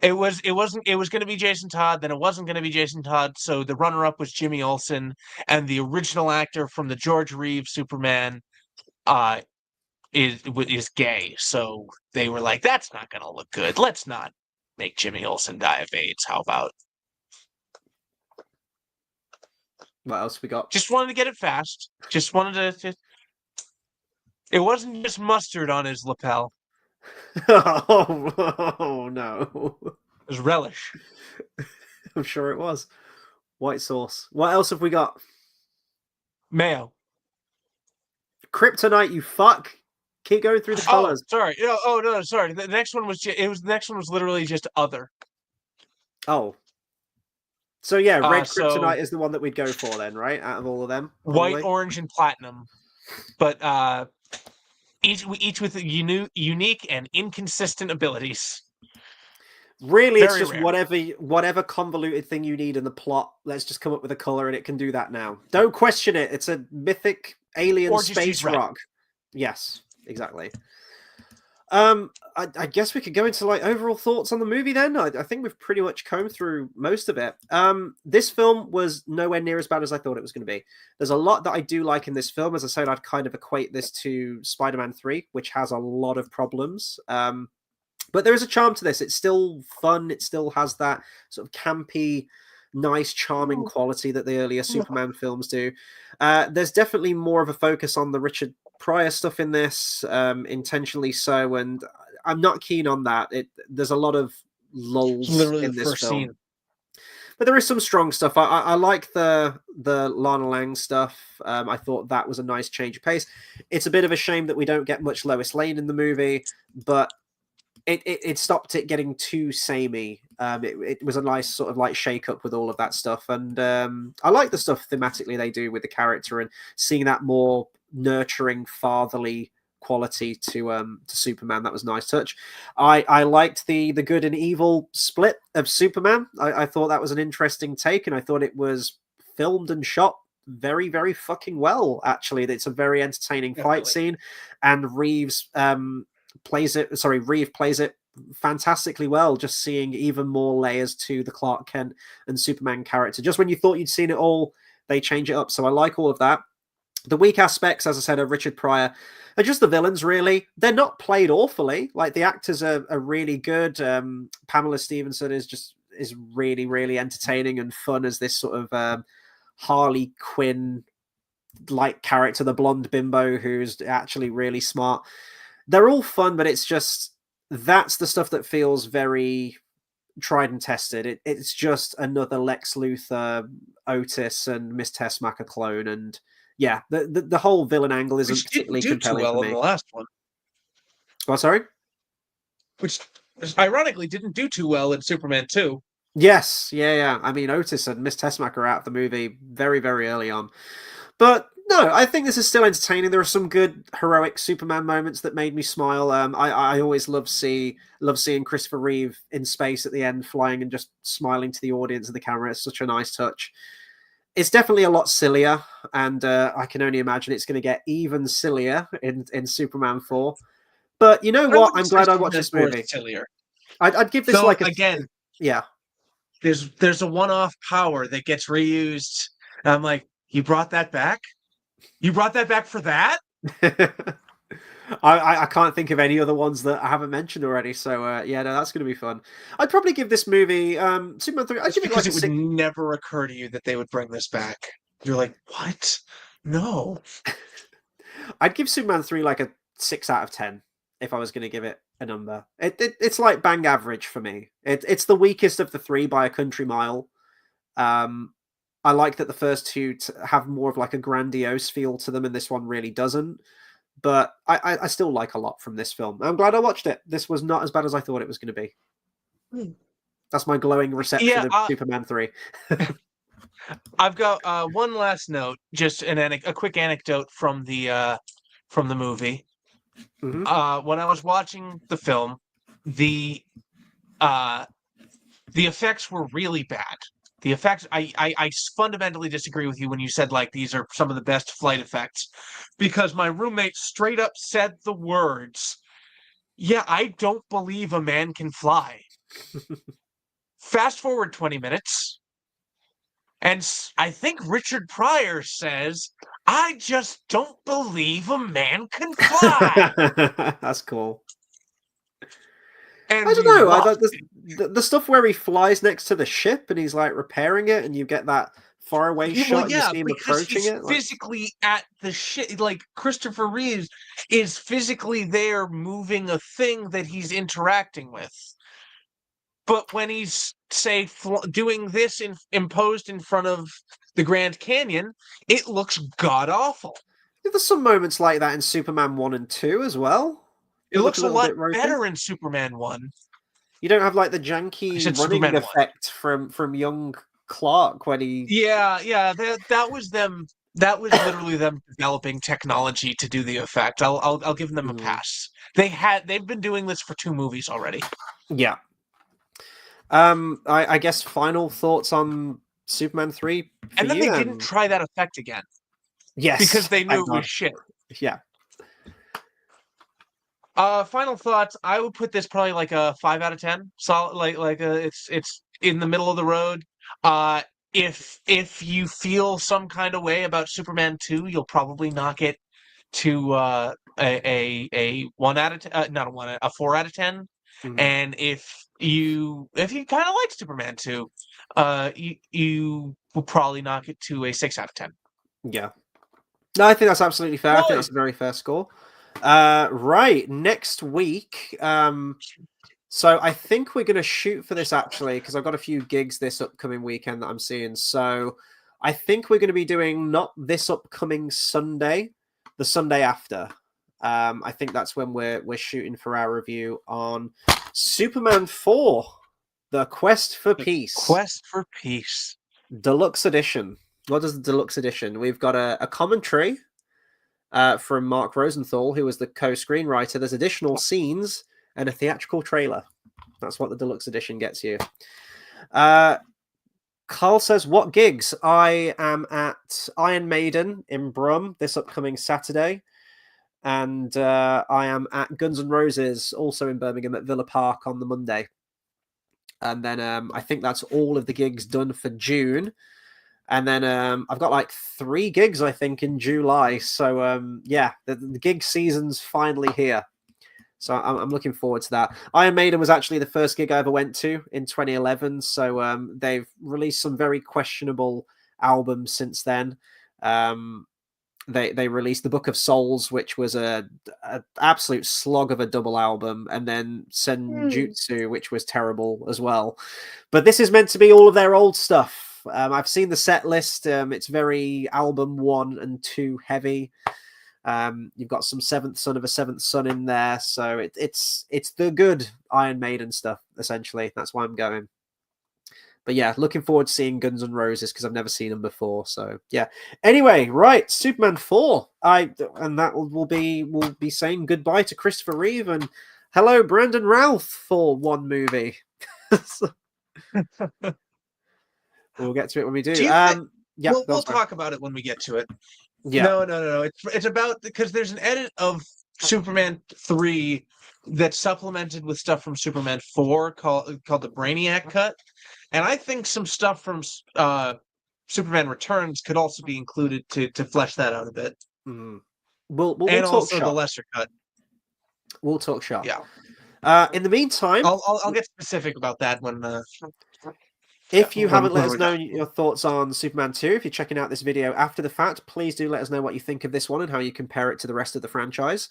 Speaker 2: going to be Jason Todd, then it wasn't going to be Jason Todd, so the runner-up was Jimmy Olsen, and the original actor from the George Reeves Superman is gay. So they were like, that's not going to look good. Let's not make Jimmy Olsen die of AIDS. How about?
Speaker 1: What else we got?
Speaker 2: Just wanted to get it fast. Just wanted to. It wasn't just mustard on his lapel.
Speaker 1: Oh no.
Speaker 2: It was relish.
Speaker 1: I'm sure it was. White sauce. What else have we got?
Speaker 2: Mayo.
Speaker 1: Kryptonite, you fuck. Keep going through the colors.
Speaker 2: Sorry. No, sorry. The next one was the next one was literally just other.
Speaker 1: Oh. So yeah, red kryptonite is the one that we'd go for then, right? Out of all of them.
Speaker 2: Probably. White, orange, and platinum. But each with unique and inconsistent abilities.
Speaker 1: Really, it's just whatever convoluted thing you need in the plot. Let's just come up with a color and it can do that now. Don't question it. It's a mythic alien space rock. Yes, exactly. I guess we could go into like overall thoughts on the movie then. I think we've pretty much combed through most of it. This film was nowhere near as bad as I thought it was going to be. There's a lot that I do like in this film. As I said, I'd kind of equate this to Spider-Man 3, which has a lot of problems. But there is a charm to this. It's still fun. It still has that sort of campy, nice, charming quality that the earlier Superman films do. There's definitely more of a focus on the Richard Pryor stuff in this, intentionally so, and I'm not keen on that. There's a lot of lulls in this film. Scene. But there is some strong stuff. I like the Lana Lang stuff. I thought that was a nice change of pace. It's a bit of a shame that we don't get much Lois Lane in the movie, but it stopped it getting too samey. It was a nice sort of like shake up with all of that stuff. And I like the stuff thematically they do with the character and seeing that more nurturing, fatherly quality to Superman. That was a nice touch. I liked the good and evil split of Superman. I thought that was an interesting take, and I thought it was filmed and shot very, very fucking well, actually. It's a very entertaining fight scene, and Reeve plays it fantastically well, just seeing even more layers to the Clark Kent and Superman character. Just when you thought you'd seen it all, they change it up. So I like all of that. The weak aspects, as I said, of Richard Pryor are just the villains, really. They're not played awfully. Like, the actors are really good. Pamela Stevenson is really, really entertaining and fun as this sort of Harley Quinn-like character, the blonde bimbo who's actually really smart. They're all fun, but it's just, that's the stuff that feels very tried and tested. It's just another Lex Luthor, Otis, and Miss Tessmacher clone, and yeah, the whole villain angle isn't particularly compelling for me.
Speaker 2: In the last one.
Speaker 1: Oh, sorry?
Speaker 2: Which ironically didn't do too well in Superman 2.
Speaker 1: Yes, yeah. I mean, Otis and Miss Tessmacher are out of the movie very, very early on. But no, I think this is still entertaining. There are some good heroic Superman moments that made me smile. I always love seeing Christopher Reeve in space at the end, flying and just smiling to the audience and the camera. It's such a nice touch. It's definitely a lot sillier, and I can only imagine it's going to get even sillier in Superman 4. But you know what? I'm glad I watched this movie.
Speaker 2: Sillier.
Speaker 1: I'd give this yeah.
Speaker 2: There's a one-off power that gets reused. And I'm like, you brought that back? You brought that back for that?
Speaker 1: I can't think of any other ones that I haven't mentioned already. So yeah, no, that's going to be fun. I'd probably give this movie Superman 3. I'd give it like
Speaker 2: it would never occur to you that they would bring this back. You're like, what? No.
Speaker 1: I'd give Superman 3 like a 6 out of 10 if I was going to give it a number. It's like bang average for me. It's the weakest of the three by a country mile. I like that the first two have more of like a grandiose feel to them, and this one really doesn't. But I still like a lot from this film. I'm glad I watched it. This was not as bad as I thought it was going to be. That's my glowing reception of Superman 3.
Speaker 2: I've got one last note, just a quick anecdote from the movie. Mm-hmm. When I was watching the film, the effects were really bad. The effects, I fundamentally disagree with you when you said, like, these are some of the best flight effects. Because my roommate straight up said the words, yeah, I don't believe a man can fly. Fast forward 20 minutes, and I think Richard Pryor says, I just don't believe a man can fly.
Speaker 1: That's cool. I
Speaker 2: and
Speaker 1: don't
Speaker 2: be
Speaker 1: know. I
Speaker 2: rough.
Speaker 1: thought the stuff where he flies next to the ship and he's like repairing it, and you get that far away
Speaker 2: Well,
Speaker 1: shot, and you
Speaker 2: yeah,
Speaker 1: see him
Speaker 2: because
Speaker 1: approaching
Speaker 2: he's
Speaker 1: it. Like,
Speaker 2: physically at the shit. Like Christopher Reeves is physically there, moving a thing that he's interacting with. But when he's say doing this imposed in front of the Grand Canyon, it looks god awful.
Speaker 1: there's some moments like that in Superman 1 and 2 as well.
Speaker 2: It
Speaker 1: They look a
Speaker 2: looks a
Speaker 1: little
Speaker 2: lot
Speaker 1: bit ropey.
Speaker 2: better in Superman 1.
Speaker 1: You don't have like the
Speaker 2: I
Speaker 1: janky
Speaker 2: said
Speaker 1: running
Speaker 2: Superman 1.
Speaker 1: effect from young Clark when he.
Speaker 2: Yeah, that was them. That was literally them developing technology to do the effect. I'll give them a
Speaker 1: Mm,
Speaker 2: pass. They've been doing this for 2 movies already.
Speaker 1: yeah. I guess final thoughts on Superman 3 for
Speaker 2: And then
Speaker 1: you
Speaker 2: they didn't
Speaker 1: then.
Speaker 2: try that effect again because
Speaker 1: Yes,
Speaker 2: they knew
Speaker 1: thank
Speaker 2: it was
Speaker 1: God.
Speaker 2: shit.
Speaker 1: Yeah.
Speaker 2: Final thoughts. I would put this probably like a 5 out of 10. Solid, it's in the middle of the road. Uh, if you feel some kind of way about Superman 2, you'll probably knock it to a 1 out of 10, not a 1, a 4 out of 10.
Speaker 1: Mhm.
Speaker 2: And if you kind of like Superman 2, you will probably knock it to a 6 out of 10.
Speaker 1: Yeah. No, I think that's absolutely fair. I think
Speaker 2: Well,
Speaker 1: that's a very fair score. Right, next week. So I think we're going to shoot for this actually because I've got a few gigs this upcoming weekend that I'm seeing. So I think we're going to be doing not this upcoming Sunday, the Sunday after. I think that's when we're shooting for our review on Superman 4, The Quest for Peace,
Speaker 2: Quest for Peace.
Speaker 1: Deluxe Edition. What is the Deluxe Edition? We've got a commentary from Mark Rosenthal, who was the co-screenwriter. There's additional scenes and a theatrical trailer. That's what the deluxe edition gets you. Carl says, what gigs? I am at Iron Maiden in Brum this upcoming Saturday. And I am at Guns N' Roses, also in Birmingham at Villa Park on the Monday. And then I think that's all of the gigs done for June. And then I've got like 3 gigs, I think, in July. So yeah, the gig season's finally here. So I'm looking forward to that. Iron Maiden was actually the first gig I ever went to in 2011. So they've released some very questionable albums since then. They released the Book of Souls, which was a absolute slog of a double album, and then Senjutsu, which was terrible as well. But this is meant to be all of their old stuff. I've seen the set list. It's very album 1 and 2 heavy. You've got some Seventh Son of a Seventh Son in there, so it's the good Iron Maiden stuff. Essentially, that's why I'm going. But yeah, looking forward to seeing Guns N' Roses because I've never seen them before. So yeah. Anyway, right, Superman 4. And that we'll be saying goodbye to Christopher Reeve and hello Brandon Routh for one movie. So, we'll get to it when we do.
Speaker 2: Do you think?
Speaker 1: Yeah,
Speaker 2: We'll talk about it when we get to it.
Speaker 1: yeah.
Speaker 2: No. It's about because there's an edit of Superman 3 that's supplemented with stuff from Superman 4 called the Brainiac cut, and I think some stuff from Superman Returns could also be included to flesh that out a bit.
Speaker 1: Mm. We'll
Speaker 2: and
Speaker 1: talk
Speaker 2: also
Speaker 1: shop.
Speaker 2: the lesser cut.
Speaker 1: We'll talk shop.
Speaker 2: Yeah.
Speaker 1: In the meantime,
Speaker 2: I'll get specific about that when.
Speaker 1: If you haven't let us know your thoughts on Superman 2, if you're checking out this video after the fact, please do let us know what you think of this one and how you compare it to the rest of the franchise.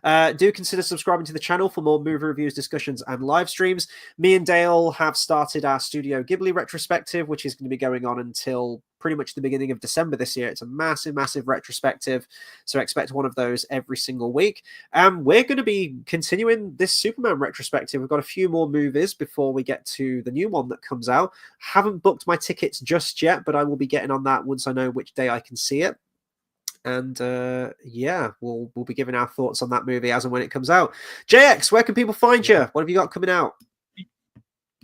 Speaker 1: Do consider subscribing to the channel for more movie reviews, discussions, and live streams. Me and Dale have started our Studio Ghibli retrospective, which is going to be going on until pretty much the beginning of December this year. It's a massive retrospective, so expect one of those every single week. We're going to be continuing this Superman retrospective. We've got a few more movies before we get to the new one that comes out. Haven't booked my tickets just yet, but I will be getting on that once I know which day I can see it. And yeah, we'll be giving our thoughts on that movie as and when it comes out. JX, where can people find you? What have you got coming out?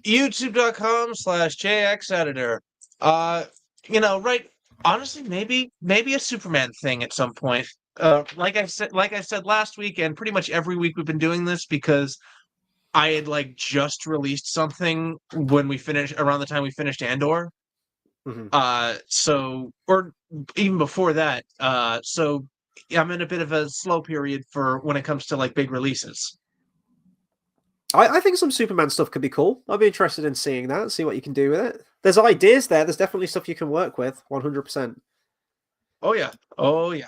Speaker 2: YouTube.com/JXEditor. Right? Honestly, maybe a Superman thing at some point. Like I said last week, and pretty much every week we've been doing this because I had just released something when we finished around the time we finished Andor. So or even before that. So I'm in a bit of a slow period for when it comes to big releases.
Speaker 1: I think some Superman stuff could be cool. I'd be interested in seeing that, see what you can do with it. There's ideas there. There's definitely stuff you can work with, 100%.
Speaker 2: Oh yeah, oh yeah.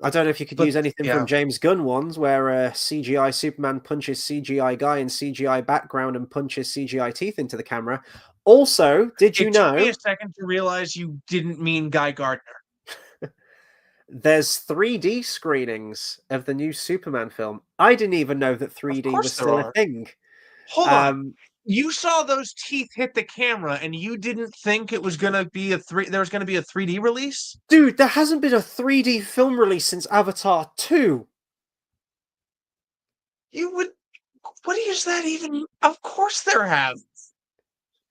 Speaker 1: I don't know if you could
Speaker 2: But
Speaker 1: use anything
Speaker 2: yeah,
Speaker 1: from James Gunn ones where CGI Superman punches CGI guy in CGI background and punches CGI teeth into the camera. Also, did you
Speaker 2: it took me
Speaker 1: know
Speaker 2: a second to realize you didn't mean Guy Gardner.
Speaker 1: there's 3D screenings of the new Superman film? I didn't even know that
Speaker 2: Of
Speaker 1: 3D
Speaker 2: course
Speaker 1: was
Speaker 2: there
Speaker 1: still a
Speaker 2: are.
Speaker 1: thing.
Speaker 2: Hold on.
Speaker 1: Um,
Speaker 2: You saw those teeth hit the camera, and you didn't think it was gonna be a three. There was gonna be a 3D release.
Speaker 1: dude, there hasn't been a 3D film release since Avatar 2.
Speaker 2: You would. What is that even? Of course there have.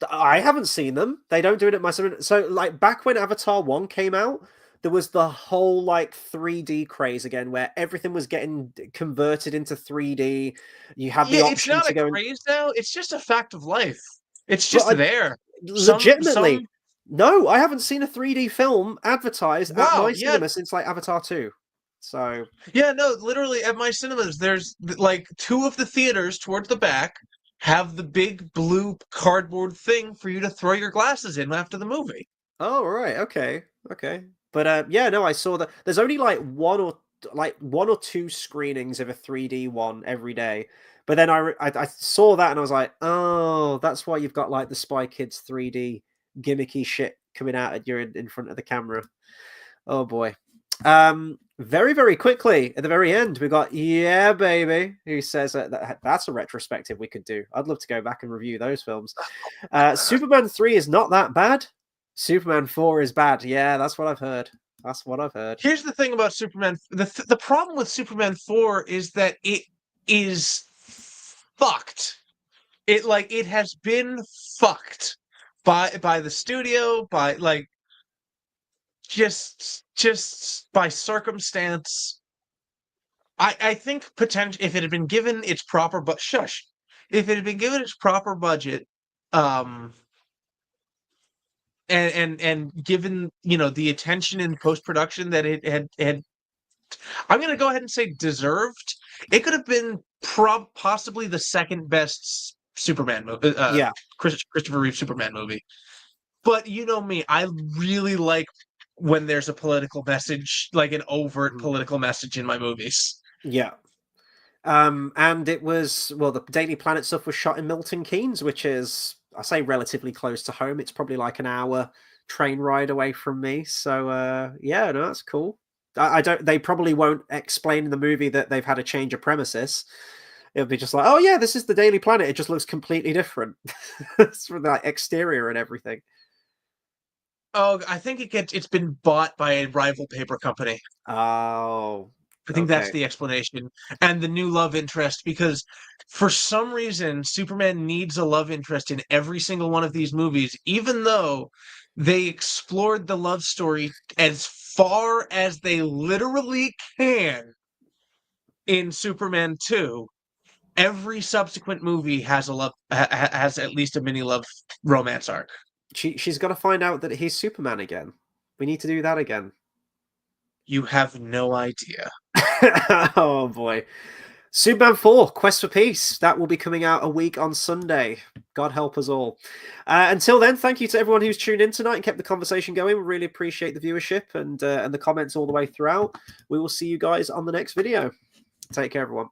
Speaker 1: I haven't seen them. They don't do it at my cinema. So, like, back when Avatar 1 came out, there was the whole, like, 3D craze again, where everything was getting converted into 3D. You had the
Speaker 2: Yeah, it's
Speaker 1: option
Speaker 2: not
Speaker 1: to
Speaker 2: a
Speaker 1: go and...
Speaker 2: craze now. It's just a fact of life. It's
Speaker 1: But
Speaker 2: just there. Some.
Speaker 1: legitimately, no, I haven't seen a 3D film advertised at
Speaker 2: Wow.
Speaker 1: my
Speaker 2: Yeah.
Speaker 1: cinema since, like, Avatar 2. So,
Speaker 2: Yeah. No. Literally, at my cinemas, there's like two of the theaters towards the back have the big blue cardboard thing for you to throw your glasses in after the movie.
Speaker 1: oh, right, okay, okay. But, yeah, no, I saw that. There's only, like, one or two screenings of a 3D one every day. But then I saw that and I was like, oh, that's why you've got like the Spy Kids 3D gimmicky shit coming out at you in front of the camera. Oh boy. Very, very quickly at the very end, we got Yeah Baby, who says that's a retrospective we could do. I'd love to go back and review those films. Superman 3 is not that bad. Superman 4 is bad. Yeah, that's what I've heard. That's what I've heard.
Speaker 2: Here's the thing about Superman. The problem with Superman 4 is that it is fucked. It has been fucked by the studio, by like just by circumstance. I think potential if it had been given its proper but shush. If it had been given its proper budget, um and given, the attention in post-production that it had, I'm going to go ahead and say deserved. It could have been possibly the second best Superman movie,
Speaker 1: Yeah.
Speaker 2: Christopher Reeve Superman movie. But you know me, I really like when there's a political message, like an overt political message in my movies.
Speaker 1: Yeah. And it was, well, the Daily Planet stuff was shot in Milton Keynes, which is, I say, relatively close to home. It's probably like an hour train ride away from me. So, yeah, no, that's cool. I don't. They probably won't explain in the movie that they've had a change of premises. It'll be just like, oh yeah, this is the Daily Planet. It just looks completely different. It's from the like, exterior and everything.
Speaker 2: Oh, I think it's been bought by a rival paper company.
Speaker 1: Oh,
Speaker 2: I think that's
Speaker 1: okay.
Speaker 2: the explanation. And the new love interest, because for some reason, Superman needs a love interest in every single one of these movies, even though they explored the love story as far as they literally can in Superman 2. Every subsequent movie has has at least a mini love romance arc.
Speaker 1: She's got to find out that he's Superman again. We need to do that again.
Speaker 2: You have no idea.
Speaker 1: Oh boy. Superman 4, Quest for Peace. That will be coming out a week on Sunday. God help us all. Until then, thank you to everyone who's tuned in tonight and kept the conversation going. We really appreciate the viewership and the comments all the way throughout. We will see you guys on the next video. Take care, everyone.